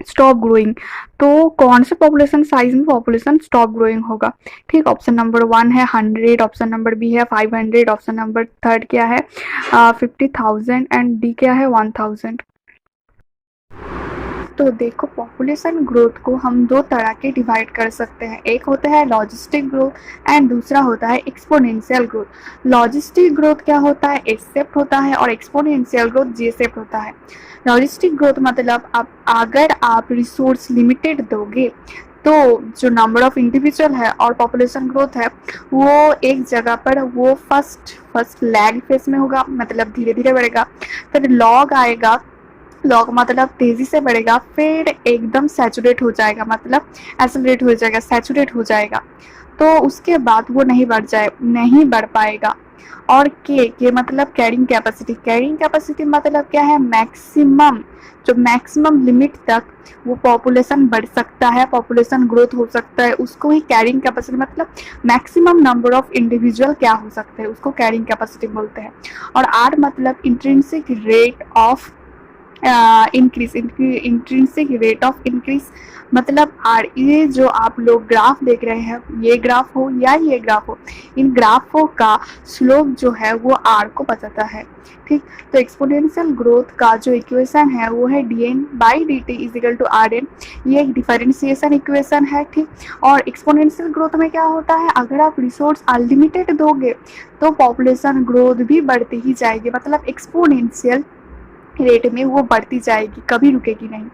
stop growing. तो कौन से पॉपुलेशन साइज में पॉपुलेशन स्टॉप ग्रोइंग होगा? ठीक, ऑप्शन नंबर 1 है 100, ऑप्शन नंबर बी है 500, ऑप्शन नंबर थर्ड क्या है 50,000 एंड डी क्या है 1000। तो देखो, पॉपुलेशन ग्रोथ को हम दो तरह के डिवाइड कर सकते हैं। एक होता है लॉजिस्टिक ग्रोथ एंड दूसरा होता है एक्सपोनेंशियल ग्रोथ। लॉजिस्टिक ग्रोथ क्या होता है? एस शेप्ड होता है और एक्सपोनेंशियल ग्रोथ जे शेप्ड होता है। लॉजिस्टिक ग्रोथ मतलब अगर आप रिसोर्स लिमिटेड दोगे तो जो नंबर ऑफ इंडिविजुअल है और पॉपुलेशन ग्रोथ है वो एक जगह पर वो फर्स्ट लैग फेज में होगा, मतलब धीरे धीरे बढ़ेगा। फिर लॉग आएगा, लॉग मतलब तेजी से बढ़ेगा, फिर एकदम सैचुरेट हो जाएगा, मतलब एसेलरेट हो जाएगा, सैचुरेट हो जाएगा। तो उसके बाद वो नहीं बढ़ पाएगा। और के मतलब कैरिंग कैपेसिटी। कैरिंग कैपेसिटी मतलब क्या है? मैक्सिमम, जो मैक्सिमम लिमिट तक वो पॉपुलेशन बढ़ सकता है, पॉपुलेशन ग्रोथ हो सकता है, उसको ही कैरिंग कैपेसिटी मतलब मैक्सिमम नंबर ऑफ इंडिविजुअल क्या हो सकते हैं, उसको कैरिंग कैपेसिटी बोलते हैं। और आर मतलब intrinsic rate of intrinsic rate of increase मतलब आर। ये जो आप लोग ग्राफ देख रहे हैं, ये ग्राफ हो या ये ग्राफ हो, इन ग्राफों का स्लोप जो है वो आर को बताता है। ठीक, तो एक्सपोनेंशियल ग्रोथ का जो इक्वेशन है वो है dn/dt is equal to rn। ये एक डिफरेंशिएशन इक्वेशन है। ठीक, और एक्सपोनेंशियल ग्रोथ में क्या होता है? अगर आप रिसोर्स अनलिमिटेड दोगे तो पॉपुलेशन ग्रोथ भी बढ़ती ही जाएगी, मतलब एक्सपोनेंशियल रेट में वो बढ़ती जाएगी, कभी रुकेगी नहीं।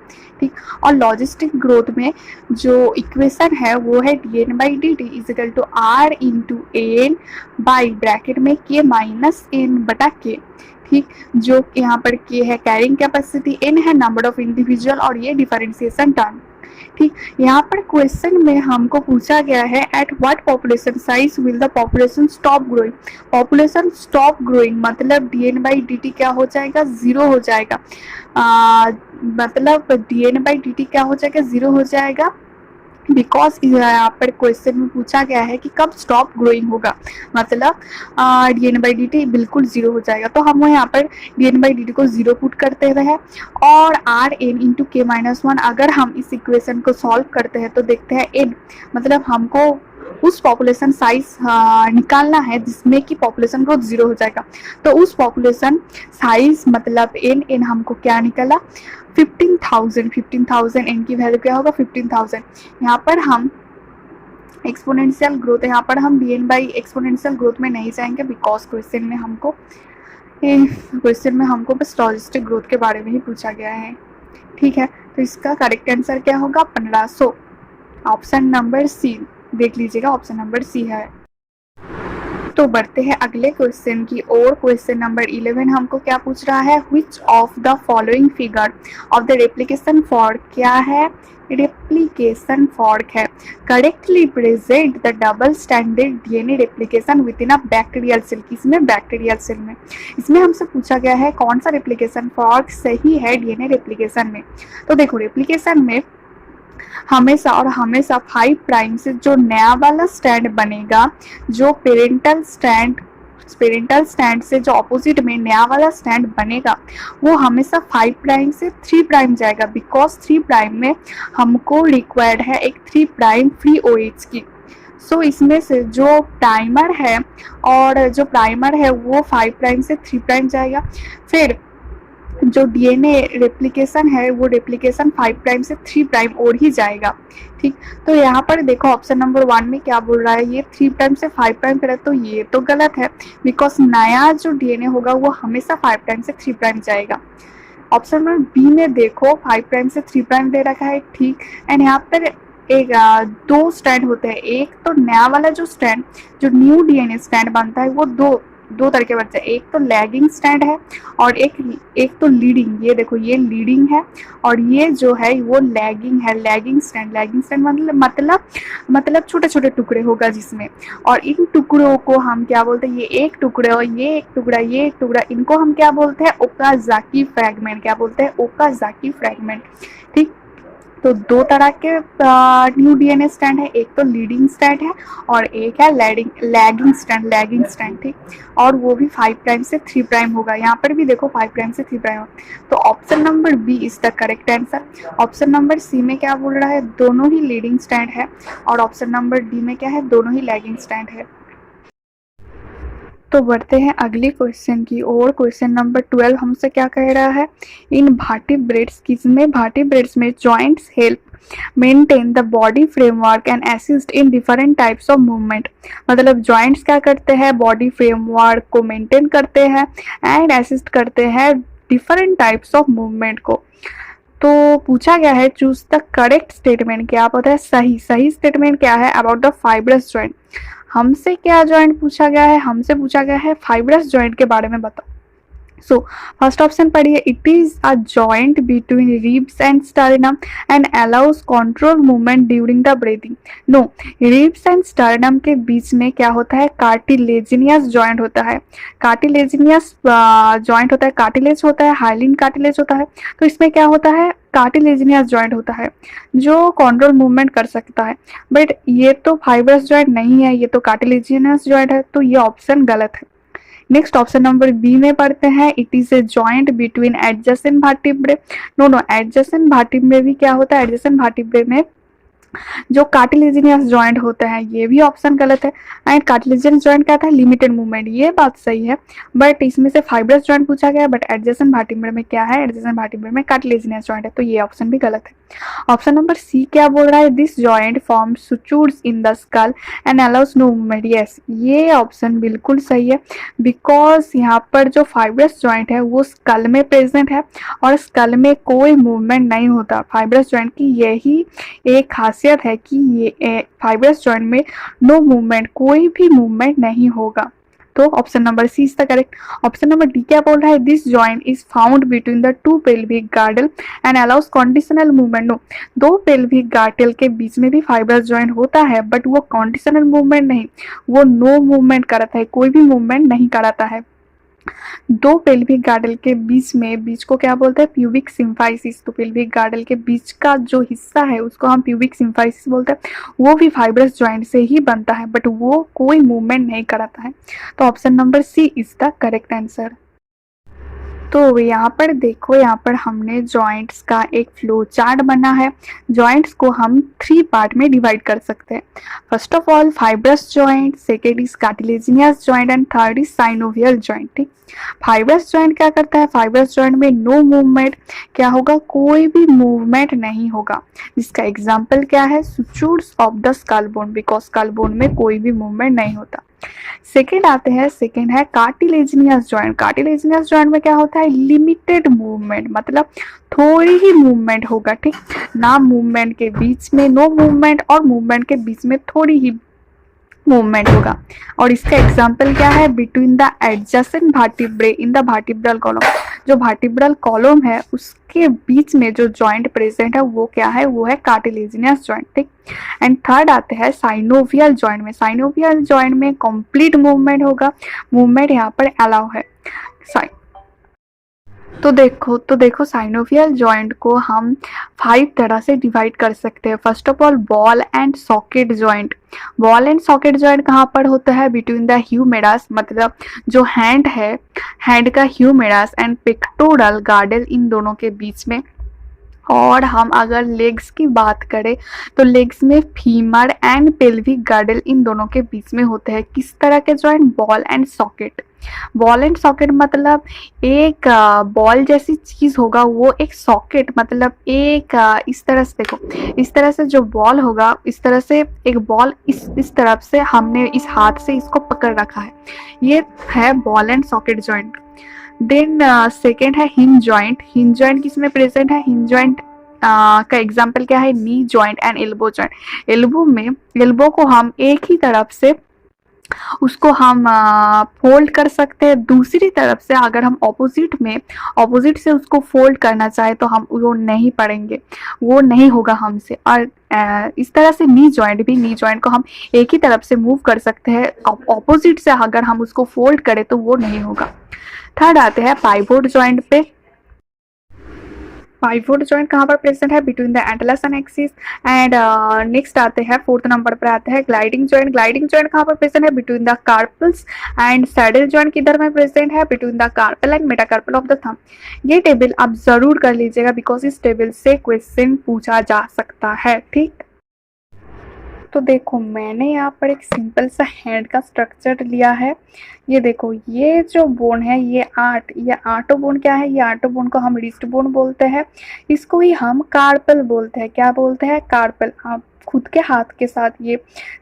ठीक, और लॉजिस्टिक ग्रोथ में जो इक्वेशन है वो है dn/dt is equal to r into N by bracket में k माइनस एन बटा k। ठीक, जो यहाँ पर k है कैरिंग कैपेसिटी, n है नंबर ऑफ इंडिविजुअल और ये डिफरेंशिएशन टर्म। ठीक, यहाँ पर क्वेश्चन में हमको पूछा गया है at what population size will the population stop growing. Population stop growing मतलब dn/dt क्या हो जाएगा? 0 हो जाएगा। मतलब dn/dt क्या हो जाएगा? 0 हो जाएगा, बिकॉज यहाँ पर क्वेश्चन में पूछा गया है कि कब स्टॉप ग्रोइंग होगा, मतलब dn/dt बिल्कुल 0 हो जाएगा। तो हम यहाँ पर dn/dt को 0 पुट करते हुए हैं और rn इंटू k-1। अगर हम इस इक्वेशन को सॉल्व करते हैं तो देखते हैं n मतलब हमको उस पॉपुलेशन साइज निकालना है जिसमें कि पॉपुलेशन ग्रोथ 0 हो जाएगा। तो उस पॉपुलेशन साइज मतलब n हमको क्या निकला? 15,000 n की वैल्यू क्या होगा? 15,000। यहाँ पर हम एक्सपोनेंशियल ग्रोथ, यहाँ पर हम dn बाई एक्सपोनेंशियल ग्रोथ में नहीं जाएंगे, बिकॉज क्वेश्चन में हमको बस लॉजिस्टिक ग्रोथ के बारे में ही पूछा गया है। ठीक है, तो इसका करेक्ट आंसर क्या होगा? 1500। ऑप्शन नंबर सी देख लीजिएगा, ऑप्शन नंबर सी है। तो बढ़ते हैं अगले क्वेश्चन की ओर। क्वेश्चन नंबर 11 हमको क्या पूछ रहा है? Which of the following figure of the replication fork, क्या है? रेप्लिकेशन फॉर्क है, correctly present the double standard DNA replication within a bacterial cell. किसमें? बैक्टीरियल सेल में। इसमें हमसे पूछा गया है कौन सा रेप्लिकेशन फॉर्क सही है डीएनए रेप्लिकेशन में। तो देखो, रेप्लिकेशन में हमेशा 5 प्राइम से जो नया वाला स्टैंड बनेगा, जो पेरेंटल स्टैंड पेरेंटल स्टैंड से जो ऑपोजिट में नया वाला स्टैंड बनेगा वो हमेशा 5 प्राइम से 3 प्राइम जाएगा, बिकॉज 3 प्राइम में हमको रिक्वायर्ड है एक 3 प्राइम फ्री OH की। सो इसमें से जो प्राइमर है और जो प्राइमर है वो 5 प्राइम से 3 प्राइम जाएगा, फिर जो DNA रेप्लिकेशन है वो रेप्लिकेशन 5 प्राइम से 3 प्राइम और ही जाएगा। ठीक, तो यहाँ पर देखो ऑप्शन नंबर 1 में क्या बोल रहा है, ये 3 प्राइम से 5 प्राइम करे, तो ये तो गलत है, बिकॉज नया जो DNA होगा वो हमेशा 5 प्राइम से 3 प्राइम जाएगा। ऑप्शन नंबर बी में देखो 5 प्राइम से 3 प्राइम दे रखा है, ठीक, एंड यहाँ पर एक दो स्टैंड होते हैं, एक तो नया वाला जो स्टैंड जो न्यू DNA स्टैंड बनता है वो दो तरह के बनते हैं, एक तो लैगिंग स्टैंड है और एक तो लीडिंग। ये देखो ये लीडिंग है और ये जो है वो लैगिंग है। लैगिंग स्टैंड मतलब छोटे छोटे टुकड़े होगा जिसमें, और इन टुकड़ों को हम क्या बोलते हैं, ये एक टुकड़े और ये एक टुकड़ा, ये एक टुकड़ा, इनको हम क्या बोलते हैं, ओकाज़ाकी फ्रैगमेंट। क्या बोलते हैं, ओकाज़ाकी फ्रैगमेंट। ठीक, तो दो तरह के न्यू DNA स्टैंड है, एक तो लीडिंग स्टैंड है और एक है लैगिंग स्टैंड। ठीक, और वो भी 5 प्राइम से 3 प्राइम होगा। यहाँ पर भी देखो 5 प्राइम से 3 प्राइम होगा, तो option number B is the correct answer. Option number C में क्या बोल रहा है, दोनों ही लीडिंग स्टैंड है, और ऑप्शन नंबर डी में क्या है, दोनों ही लैगिंग स्टैंड है। तो बढ़ते हैं अगले क्वेश्चन की ओर। क्वेश्चन नंबर 12 हमसे क्या कह रहा है, इन भार्टिब्रेट्स में joints help maintain the body framework and assist in different types of movement. मतलब जॉइंट्स क्या करते हैं, बॉडी फ्रेमवर्क को मेंटेन करते हैं एंड असिस्ट करते हैं डिफरेंट टाइप्स ऑफ मूवमेंट को। तो पूछा गया है चूज द करेक्ट स्टेटमेंट, क्या पता है सही स्टेटमेंट क्या है अबाउट द फाइब्रस जॉइंट। हमसे क्या जॉइंट पूछा गया है, हमसे पूछा गया है फाइब्रस जॉइंट के बारे में बताओ। सो फर्स्ट ऑप्शन पढ़िए, it is a joint between ribs and sternum and allows control movement during the breathing. No, ribs and sternum के बीच में क्या होता है, कार्टिलेजिनियस जॉइंट होता है। कार्टिलेजिनियस जॉइंट होता है, कार्टिलेज होता है, हाइलिन कार्टिलेज होता है। तो इसमें क्या होता है, कार्टिलेजिनियस जॉइंट होता है जो कंट्रोल मूवमेंट कर सकता है, बट ये तो फाइब्रस जॉइंट नहीं है, ये तो कार्टिलेजिनियस जॉइंट है, तो ये ऑप्शन गलत है। नेक्स्ट ऑप्शन नंबर बी में पढ़ते हैं, it is a joint between adjacent vertebrae. No, adjacent vertebrae भी क्या होता है, एडजेसेंट वर्टिब्रे में जो कार्टिलेजिनियस जॉइंट होता है, ये भी ऑप्शन गलत है। एंड कार्टिलेजिनियस जॉइंट क्या था, लिमिटेड मूवमेंट, ये बात सही है, बट इसमें से फाइब्रस जॉइंट पूछा गया, बट एडजेसेंट वर्टिब्रे में क्या है, एडजेसेंट वर्टिब्रे में कार्टिलेजिनियस जॉइंट है, तो ये ऑप्शन भी गलत है। ऑप्शन नंबर सी क्या बोल रहा है, this joint form sutures in the skull and allows no movement. Yes, ये ऑप्शन बिल्कुल सही है, बिकॉज यहाँ पर जो फाइब्रस जॉइंट है वो स्कल में प्रेजेंट है और स्कल में कोई मूवमेंट नहीं होता। फाइब्रस जॉइंट की यही एक खासियत है कि ये फाइब्रस जॉइंट में नो मूवमेंट, कोई भी मूवमेंट नहीं होगा। तो option number C is the correct. Option number D क्या बोल रहा है, this joint is found between the two pelvic girdle and allows conditional movement. No, दो पेल्विक गार्डल के बीच में भी फाइब्रस जॉइंट होता है, बट वो कंडीशनल मूवमेंट नहीं, वो नो मूवमेंट कराता है, कोई भी मूवमेंट नहीं कराता है। दो पेल्विक गार्डल के बीच को क्या बोलते हैं, प्यूबिक सिम्फाइसिस। तो पेल्विक गार्डल के बीच का जो हिस्सा है उसको हम प्यूबिक सिम्फाइसिस बोलते हैं, वो भी फाइब्रस जॉइंट से ही बनता है, बट वो कोई मूवमेंट नहीं कराता है। तो option number C is the correct answer. तो यहाँ पर देखो, यहाँ पर हमने जॉइंट्स का एक फ्लो चार्ट बना है। जॉइंट्स को हम 3 पार्ट में डिवाइड कर सकते हैं। First of all fibrous joint, second is cartilaginous joint and third is synovial joint. ठीक, फाइब्रस जॉइंट क्या करता है, फाइब्रस जॉइंट में नो मूवमेंट, क्या होगा, कोई भी मूवमेंट नहीं होगा, जिसका एग्जाम्पल क्या है, sutures of the skull bone, because skull bone में कोई भी मूवमेंट नहीं होता। सेकेंड आते हैं, सेकेंड है कार्टिलेजिनियस जॉइंट। कार्टिलेजिनियस जॉइंट में क्या होता है, लिमिटेड मूवमेंट, मतलब थोड़ी ही मूवमेंट होगा। ठीक, ना मूवमेंट के बीच में नो मूवमेंट और मूवमेंट के बीच में थोड़ी ही मूवमेंट होगा, और इसका एग्जाम्पल क्या है, between the adjacent vertebrae in the vertebral column. जो वर्टिब्रल कॉलम है उसके बीच में जो जॉइंट प्रेजेंट है वो क्या है, वो है कार्टिलेजिनियस जॉइंट। ठीक, एंड थर्ड आते हैं साइनोवियल जॉइंट में। साइनोवियल जॉइंट में कंप्लीट मूवमेंट होगा, मूवमेंट यहाँ पर अलाउ है। तो देखो साइनोवियल जॉइंट को हम 5 तरह से डिवाइड कर सकते हैं। First of all ball and socket joint. Ball and socket joint कहाँ पर होता है? बिटवीन द ह्यूमेरस, मतलब जो हैंड है, हैंड का ह्यूमेरस एंड पेक्टोरल गार्डल, इन दोनों के बीच में। और हम अगर लेग्स की बात करें तो लेग्स में फीमर एंड पेल्विक गार्डल, इन दोनों के बीच में होते हैं। किस तरह के joint? Ball and socket. Ball and socket मतलब एक बॉल जैसी चीज होगा, वो एक सॉकेट मतलब एक इस तरह से देखो, इस तरह से जो बॉल होगा, इस तरह से एक बॉल इस तरफ से हमने इस हाथ से इसको पकड़ रखा है, ये है ball and socket joint. Then second है हिंज जॉइंट। हिंज जॉइंट किसमें प्रेजेंट है? हिंज जॉइंट का एग्जाम्पल क्या है? Knee joint and elbow joint. Elbow में, एल्बो को हम एक ही तरफ से उसको हम फोल्ड कर सकते हैं, दूसरी तरफ से अगर हम ऑपोजिट से उसको फोल्ड करना चाहे तो हम वो नहीं पड़ेंगे, वो नहीं होगा हमसे। और इस तरह से नी जॉइंट भी, नी जॉइंट को हम एक ही तरफ से मूव कर सकते हैं, ऑपोजिट से अगर हम उसको फोल्ड करें तो वो नहीं होगा। थर्ड आते हैं पाइवोट जॉइंट पे। पाइवोट जॉइंट कहाँ पर प्रेजेंट है? Between the atlas and axis. And next आते हैं, फोर्थ नंबर पर आते हैं ग्लाइडिंग जॉइंट। ग्लाइडिंग जॉइंट कहाँ पर प्रेजेंट है? Between the carpals. And saddle joint किधर में प्रेजेंट है? Between the carpal and metacarpal of the thumb. ये टेबल आप जरूर कर लीजिएगा, बिकॉज इस टेबल से क्वेश्चन पूछा जा सकता है। ठीक, तो देखो मैंने यहाँ पर एक सिंपल सा हैंड का स्ट्रक्चर लिया है। ये देखो, ये जो बोन है, ये आटो बोन क्या है? ये आटो बोन को हम रिस्ट बोन बोलते हैं, इसको ही हम कार्पल बोलते हैं। क्या बोलते हैं? कार्पल। आप खुद के हाथ के साथ ये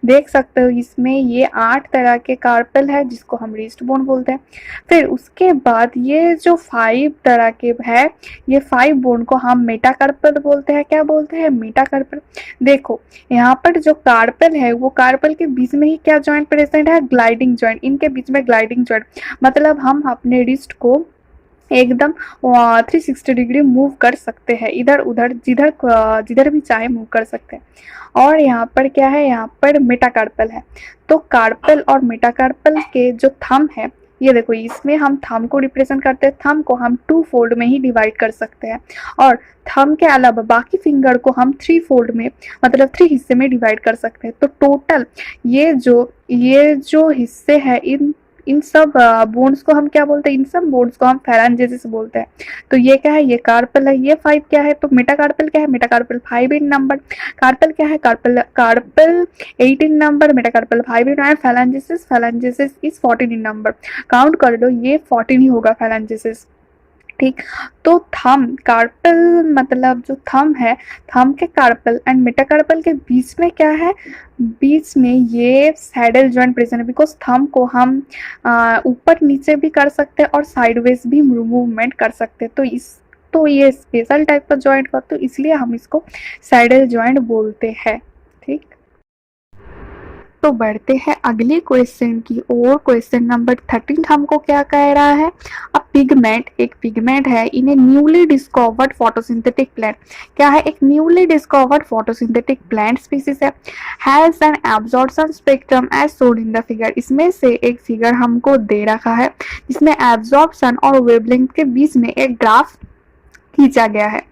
देख सकते हो, इसमें ये 8 तरह के कार्पल है जिसको हम रिस्ट बोन बोलते हैं। फिर उसके बाद ये जो 5 तरह के है, ये 5 बोन को हम मेटाकार्पल बोलते हैं। क्या बोलते हैं? मेटाकार्पल। देखो यहाँ पर जो कार्पल है, वो कार्पल के बीच में ही क्या जॉइंट प्रेजेंट है? Gliding joint. इनके बीच में ग्लाइडिंग जॉइंट मतलब हम अपने रिस्ट को एकदम 360 डिग्री मूव कर सकते हैं, इधर उधर जिधर भी चाहे मूव कर सकते हैं। और यहाँ पर क्या है? यहाँ पर मेटाकार्पल है। तो कार्पल और मेटाकार्पल के जो थंब है, ये देखो, इसमें हम थंब को रिप्रेजेंट करते हैं। थंब को हम 2 फोल्ड में ही डिवाइड कर सकते हैं, और थंब के अलावा बाकी फिंगर को हम 3 फोल्ड में, मतलब 3 हिस्से में डिवाइड कर सकते हैं। तो टोटल ये जो हिस्से हैं, इन सब बोन्स को हम क्या बोलते हैं? इन सब बोन्स को हम फैलांजेसिस बोलते हैं। तो ये क्या है? ये कार्पल है। ये 5 क्या है? तो मेटाकार्पल क्या है? मेटाकार्पल 5 इन नंबर। कार्पल क्या है? कार्पल 8 इन नंबर, मेटाकार्पल 5 इन, और फैलांजेसिस इज 14 इन नंबर। काउंट कर लो, ये 14 ही होगा फैलांजेसिस। ठीक, तो थंब, कार्पल मतलब जो थंब है, थंब के कार्पल एंड मेटाकार्पल के बीच में क्या है? बीच में ये सैडल जॉइंट प्रेजेंट है, बिकॉज थंब को हम ऊपर नीचे भी कर सकते हैं और साइडवेज भी मूवमेंट कर सकते हैं। तो ये स्पेशल टाइप का जॉइंट का, तो इसलिए हम इसको सैडल जॉइंट बोलते हैं। ठीक, तो बढ़ते हैं अगले क्वेश्चन की ओर। क्वेश्चन नंबर 13 हमको क्या कह रहा है? अ पिगमेंट, एक पिगमेंट है in a newly discovered photosynthetic plant. क्या है? एक newly discovered photosynthetic plant species है, has an absorption spectrum as shown in the figure. इसमें से एक फिगर हमको दे रखा है जिसमें एब्जॉर्प्शन और वेवलेंथ के बीच में एक ग्राफ खींचा गया है।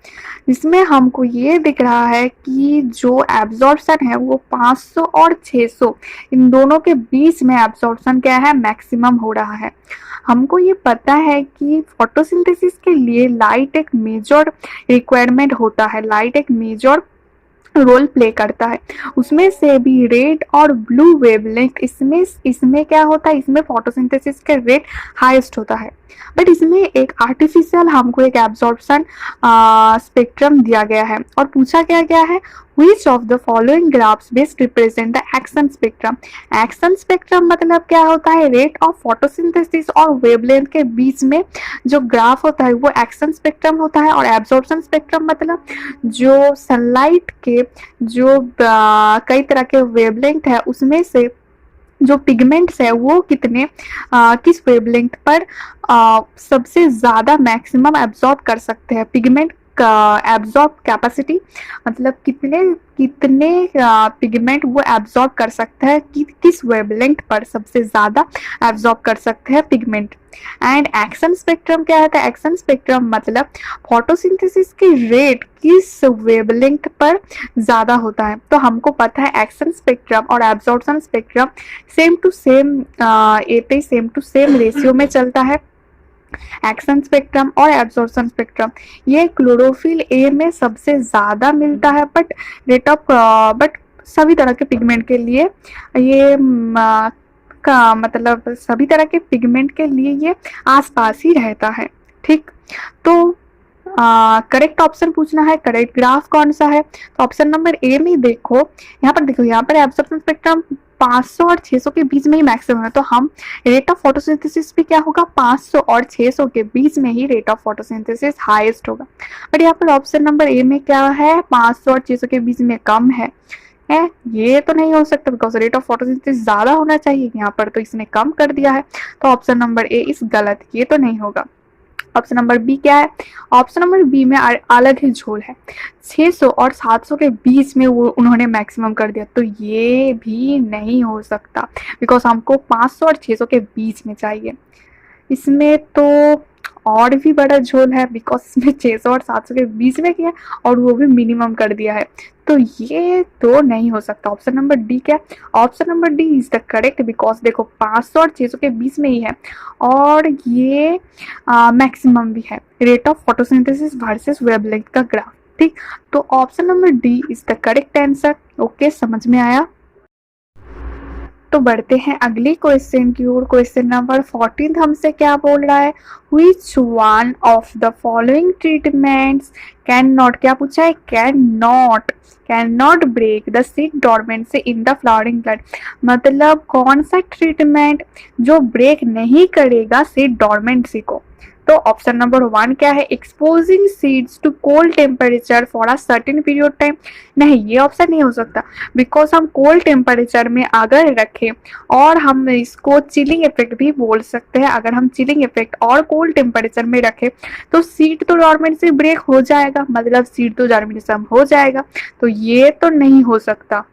इसमें हमको ये दिख रहा है कि जो एब्जॉर्प्शन है वो 500 और 600, इन दोनों के बीच में एब्जॉर्प्शन क्या है? मैक्सिमम हो रहा है। हमको ये पता है कि फोटोसिंथेसिस के लिए लाइट एक मेजर रिक्वायरमेंट होता है, लाइट एक मेजर रोल प्ले करता है। उसमें से भी रेड और ब्लू वेवलेंथ, इसमें क्या होता है? इसमें फोटोसिंथेसिस के रेट हाईएस्ट होता है। बट इसमें एक आर्टिफिशियल हमको एक एब्जॉर्प्शन स्पेक्ट्रम दिया गया है, और पूछा गया है which of the following graphs best represent the action spectrum। Action spectrum मतलब क्या होता है? रेट ऑफ फोटोसिंथेसिस और वेवलेंथ के बीच में जो ग्राफ होता है वो एक्शन स्पेक्ट्रम होता है। और एब्जॉर्प्शन स्पेक्ट्रम मतलब जो सनलाइट के जो कई तरह के वेवलेंथ है, उसमें से जो पिगमेंट्स है वो किस वेवलेंथ पर सबसे ज़्यादा मैक्सिमम एब्जॉर्ब कर सकते हैं। पिगमेंट एब्जॉर्ब कैपेसिटी, मतलब कितने कितने पिगमेंट वो एब्जॉर्ब कर सकता है, कि किस वेवलेंथ पर सबसे ज़्यादा एब्जॉर्ब कर सकते हैं पिगमेंट। एंड एक्शन स्पेक्ट्रम क्या होता है? एक्शन स्पेक्ट्रम मतलब फोटोसिंथेसिस की रेट किस वेवलेंथ पर ज़्यादा होता है। तो हमको पता है एक्शन स्पेक्ट्रम और absorption spectrum same to same ए पे सेम टू सेम रेशियो में चलता है। एक्शन स्पेक्ट्रम और एब्जॉर्प्शन स्पेक्ट्रम ये क्लोरोफिल ए में सबसे ज़्यादा मिलता है, बट रेट ऑफ बट सभी तरह के पिगमेंट के लिए ये का मतलब सभी तरह के पिगमेंट के लिए ये आसपास ही रहता है। ठीक, तो करेक्ट ऑप्शन पूछना है, करेक्ट ग्राफ कौन सा है? तो ऑप्शन नंबर ए में देखो, यहाँ पर देखो, यहाँ पर एब्जॉर्प्शन स्पेक्ट्रम 500 और 600 के बीच में ही मैक्सिमम है, तो हम रेट ऑफ फोटोसिंथेसिस भी क्या होगा? 500 और 600 के बीच में ही रेट ऑफ फोटोसिंथेसिस हाईएस्ट होगा। बट यहाँ पर ऑप्शन नंबर ए में क्या है? 500 और 600 के बीच में कम है। ये तो नहीं हो सकता, बिकॉज रेट ऑफ फोटोसिंथेसिस ज्यादा होना चाहिए, यहाँ पर तो इसने कम कर दिया है। तो ऑप्शन नंबर ए इस गलत, ये तो नहीं होगा। ऑप्शन नंबर बी क्या है? ऑप्शन नंबर बी में अलग ही झोल है, 600 और 700 के बीच में वो उन्होंने मैक्सिमम कर दिया, तो ये भी नहीं हो सकता, बिकॉज हमको 500 और 600 के बीच में चाहिए। इसमें तो और भी बड़ा झोल है, बिकॉज इसमें 600 और 700 के बीच में किया और वो भी मिनिमम कर दिया है, तो ये तो नहीं हो सकता। ऑप्शन नंबर डी क्या? Option number D is the correct, because देखो 500 और 600 के बीच में ही है और ये मैक्सिमम भी है। Rate of photosynthesis versus wavelength का ग्राफ। ठीक, तो option number D is the correct answer. Okay, समझ में आया? तो बढ़ते हैं अगली क्वेश्चन की ओर। क्वेश्चन नंबर 14 हमसे क्या बोल रहा है? Which one of the following treatments cannot, क्या पूछा है? cannot break the seed dormancy in the flowering plant, मतलब कौन सा ट्रीटमेंट जो ब्रेक नहीं करेगा सीड डॉर्मेंसी को? तो ऑप्शन नंबर 1 क्या है? Exposing seeds to cold temperature for a certain period time. नहीं, ये ऑप्शन नहीं हो सकता, बिकॉज हम कोल्ड टेम्परेचर में अगर रखें, और हम इसको चिलिंग इफेक्ट भी बोल सकते हैं, अगर हम चिलिंग इफेक्ट और कोल्ड टेम्परेचर में रखें तो सीड तो डॉर्मेंसी ब्रेक हो जाएगा, मतलब सीड तो जर्मिनेशन हो जाएगा, तो ये तो नहीं हो सकता।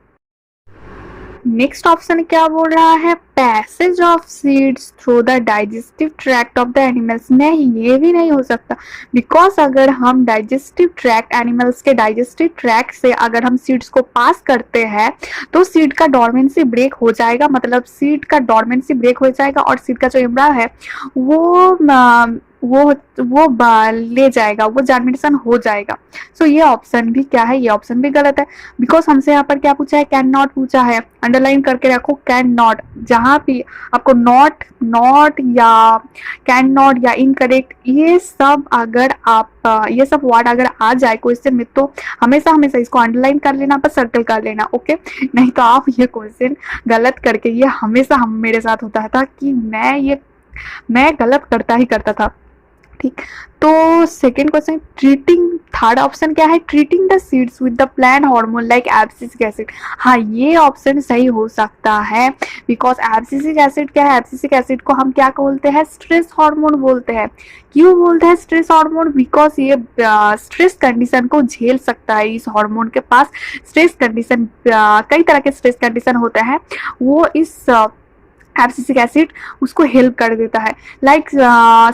नेक्स्ट ऑप्शन क्या बोल रहा है? Passage of seeds through the digestive tract of the animals. नहीं, ये भी नहीं हो सकता, बिकॉज अगर हम डाइजेस्टिव ट्रैक्ट, एनिमल्स के डाइजेस्टिव ट्रैक्ट से अगर हम सीड्स को पास करते हैं तो सीड का डॉर्मेंसी ब्रेक हो जाएगा, मतलब सीड का डॉर्मेंसी ब्रेक हो जाएगा और सीड का जो इम्ब्रा है वो ले जाएगा, वो जर्मिनेशन हो जाएगा। सो ये ऑप्शन भी क्या है? ये ऑप्शन भी गलत है, बिकॉज हमसे यहाँ पर क्या पूछा है? कैन नॉट पूछा है। अंडरलाइन करके रखो कैन नॉट, जहाँ भी आपको नॉट या कैन नॉट या इनकरेक्ट, ये सब अगर आप ये सब वर्ड अगर आ जाए क्वेश्चन में तो हमेशा हमेशा इसको अंडरलाइन कर लेना, पर सर्कल कर लेना। ओके, नहीं तो आप ये क्वेश्चन गलत करके, ये हमेशा मेरे साथ होता था कि मैं गलत करता ही करता था। ठीक, तो second question, treating, third option क्या है? Treating the seeds with the plant hormone like abscisic acid. हाँ, ये ऑप्शन सही हो सकता है, बिकॉज एब्सिसिक एसिड क्या है? एब्सिसिक एसिड को हम क्या बोलते हैं? स्ट्रेस हार्मोन बोलते हैं। क्यों बोलते हैं स्ट्रेस हार्मोन? बिकॉज ये स्ट्रेस कंडीशन को झेल सकता है। इस हार्मोन के पास स्ट्रेस कंडीशन, कई तरह के स्ट्रेस कंडीशन होते हैं, वो इस एब्सिसिक एसिड उसको हेल्प कर देता है। लाइक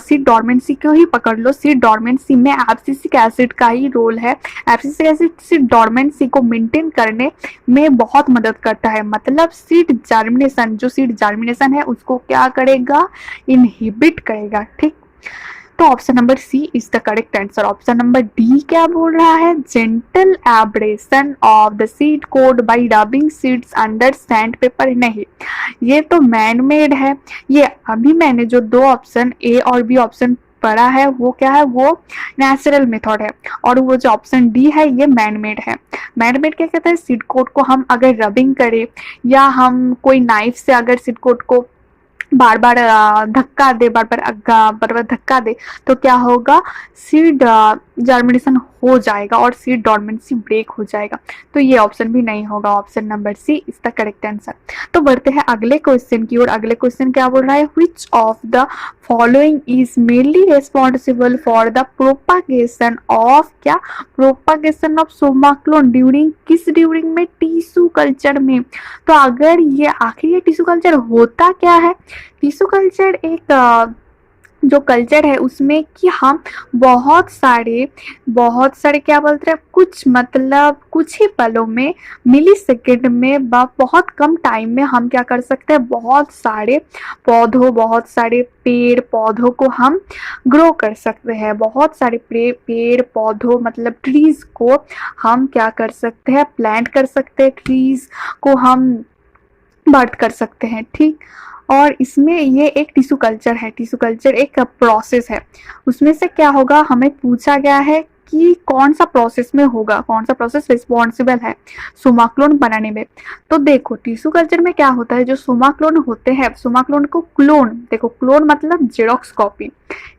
सीड डॉर्मेंसी को ही पकड़ लो, सीड डॉर्मेंसी में एब्सिसिक एसिड का ही रोल है। एब्सिसिक एसिड सीड डॉर्मेंसी को मेंटेन करने में बहुत मदद करता है, मतलब सीड जर्मिनेशन, जो सीड जर्मिनेशन है उसको क्या करेगा? इनहिबिट करेगा। ठीक, तो option number C is the correct answer. Option number D क्या बोल रहा है? Gentle abrasion of the seed coat by rubbing seeds under sand paper. नहीं, ये तो मैन मेड है। ये अभी मैंने जो दो ऑप्शन ए और बी ऑप्शन पढ़ा है वो क्या है? वो नेचुरल मेथड है, और वो जो ऑप्शन डी है ये मैन मेड है। मैन मेड क्या कहता है? सीड कोड को हम अगर रबिंग करें या हम कोई नाइफ से अगर सीड कोड को बार बार धक्का दे, बार बार धक्का दे, तो क्या होगा? सीड जर्मिनेशन हो जाएगा और सीड डॉर्मेंसी ब्रेक हो जाएगा। तो ये ऑप्शन भी नहीं होगा, option number C is the correct answer. तो बढ़ते हैं अगले क्वेश्चन की ओर। अगले क्वेश्चन क्या बोल रहा है, which of the following is mainly responsible for the propagation of, क्या, प्रोपागेशन ऑफ सोमाक्लोन ड्यूरिंग, किस ड्यूरिंग में, टिश्यू कल्चर में। तो अगर ये आखिर ये टिश्यू कल्चर होता क्या है, टिश्यू कल्चर एक जो कल्चर है उसमें कि हम बहुत सारे क्या बोलते हैं, कुछ मतलब कुछ ही पलों में, मिली सेकेंड में, बहुत कम टाइम में हम क्या कर सकते हैं, बहुत सारे पौधों, बहुत सारे पेड़ पौधों को हम ग्रो कर सकते हैं। बहुत सारे पेड़ पौधों मतलब ट्रीज को हम क्या कर सकते हैं, प्लांट कर सकते हैं, ट्रीज को हम बर्थ कर सकते हैं, ठीक। और इसमें ये एक टिश्यू कल्चर है, टिश्यू कल्चर एक प्रोसेस है। उसमें से क्या होगा, हमें पूछा गया है कि कौन सा प्रोसेस में होगा, कौन सा प्रोसेस रिस्पॉन्सिबल है सोमाक्लोन बनाने में। तो देखो टिश्यू कल्चर में क्या होता है, जो सोमाक्लोन होते हैं, सोमाक्लोन को क्लोन, देखो क्लोन मतलब जेरोक्स कॉपी,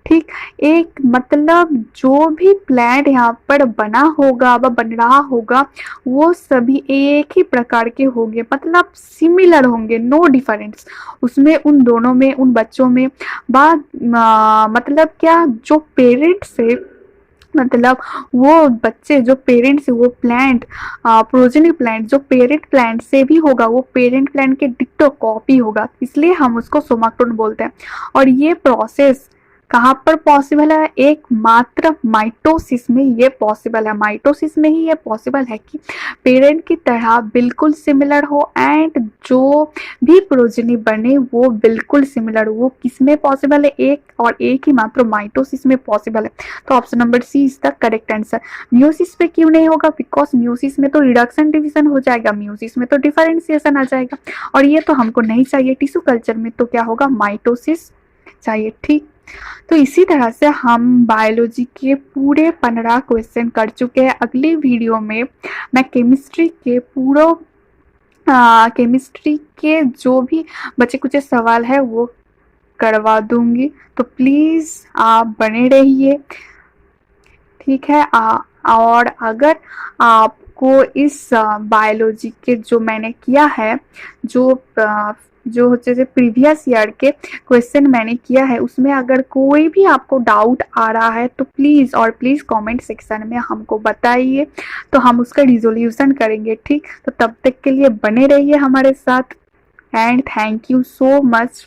ठीक। एक मतलब जो भी प्लांट यहाँ पर बना होगा व बन रहा होगा वो सभी एक ही प्रकार के होंगे, मतलब सिमिलर होंगे, नो डिफरेंस उसमें, उन दोनों में, उन बच्चों में। बाद मतलब क्या, जो पेरेंट्स से, मतलब वो बच्चे जो पेरेंट्स वो प्लांट, प्रोजेनी प्लांट जो पेरेंट प्लांट से भी होगा वो पेरेंट प्लांट के डिक्टो कॉपी होगा, इसलिए हम उसको सोमाक्लोन बोलते हैं। और ये प्रोसेस कहाँ पर पॉसिबल है, एकमात्र माइटोसिस में ये पॉसिबल है, माइटोसिस में ही ये पॉसिबल है कि पेरेंट की तरह बिल्कुल सिमिलर हो एंड जो भी प्रोजेनी बने वो बिल्कुल सिमिलर, वो किस में पॉसिबल है, एक और एक ही मात्र माइटोसिस में पॉसिबल है। तो option number C is the correct answer. म्यूसिस पे क्यों नहीं होगा, बिकॉज म्यूसिस में तो रिडक्शन डिविजन हो जाएगा, म्यूसिस में तो डिफरेंशिएशन आ जाएगा और ये तो हमको नहीं चाहिए। टिश्यू कल्चर में तो क्या होगा, माइटोसिस चाहिए, ठीक। तो इसी तरह से हम बायोलॉजी के पूरे 15 क्वेश्चन कर चुके हैं। अगली वीडियो में मैं केमिस्ट्री के पूरा केमिस्ट्री के जो भी बचे कुछ सवाल है वो करवा दूंगी, तो प्लीज़ आप बने रहिए, ठीक है। और अगर आपको इस बायोलॉजी के जो मैंने किया है, जो जैसे प्रीवियस ईयर के क्वेश्चन मैंने किया है उसमें अगर कोई भी आपको डाउट आ रहा है तो प्लीज़ कमेंट सेक्शन में हमको बताइए, तो हम उसका रिजोल्यूशन करेंगे, ठीक। तो तब तक के लिए बने रहिए हमारे साथ and thank you so much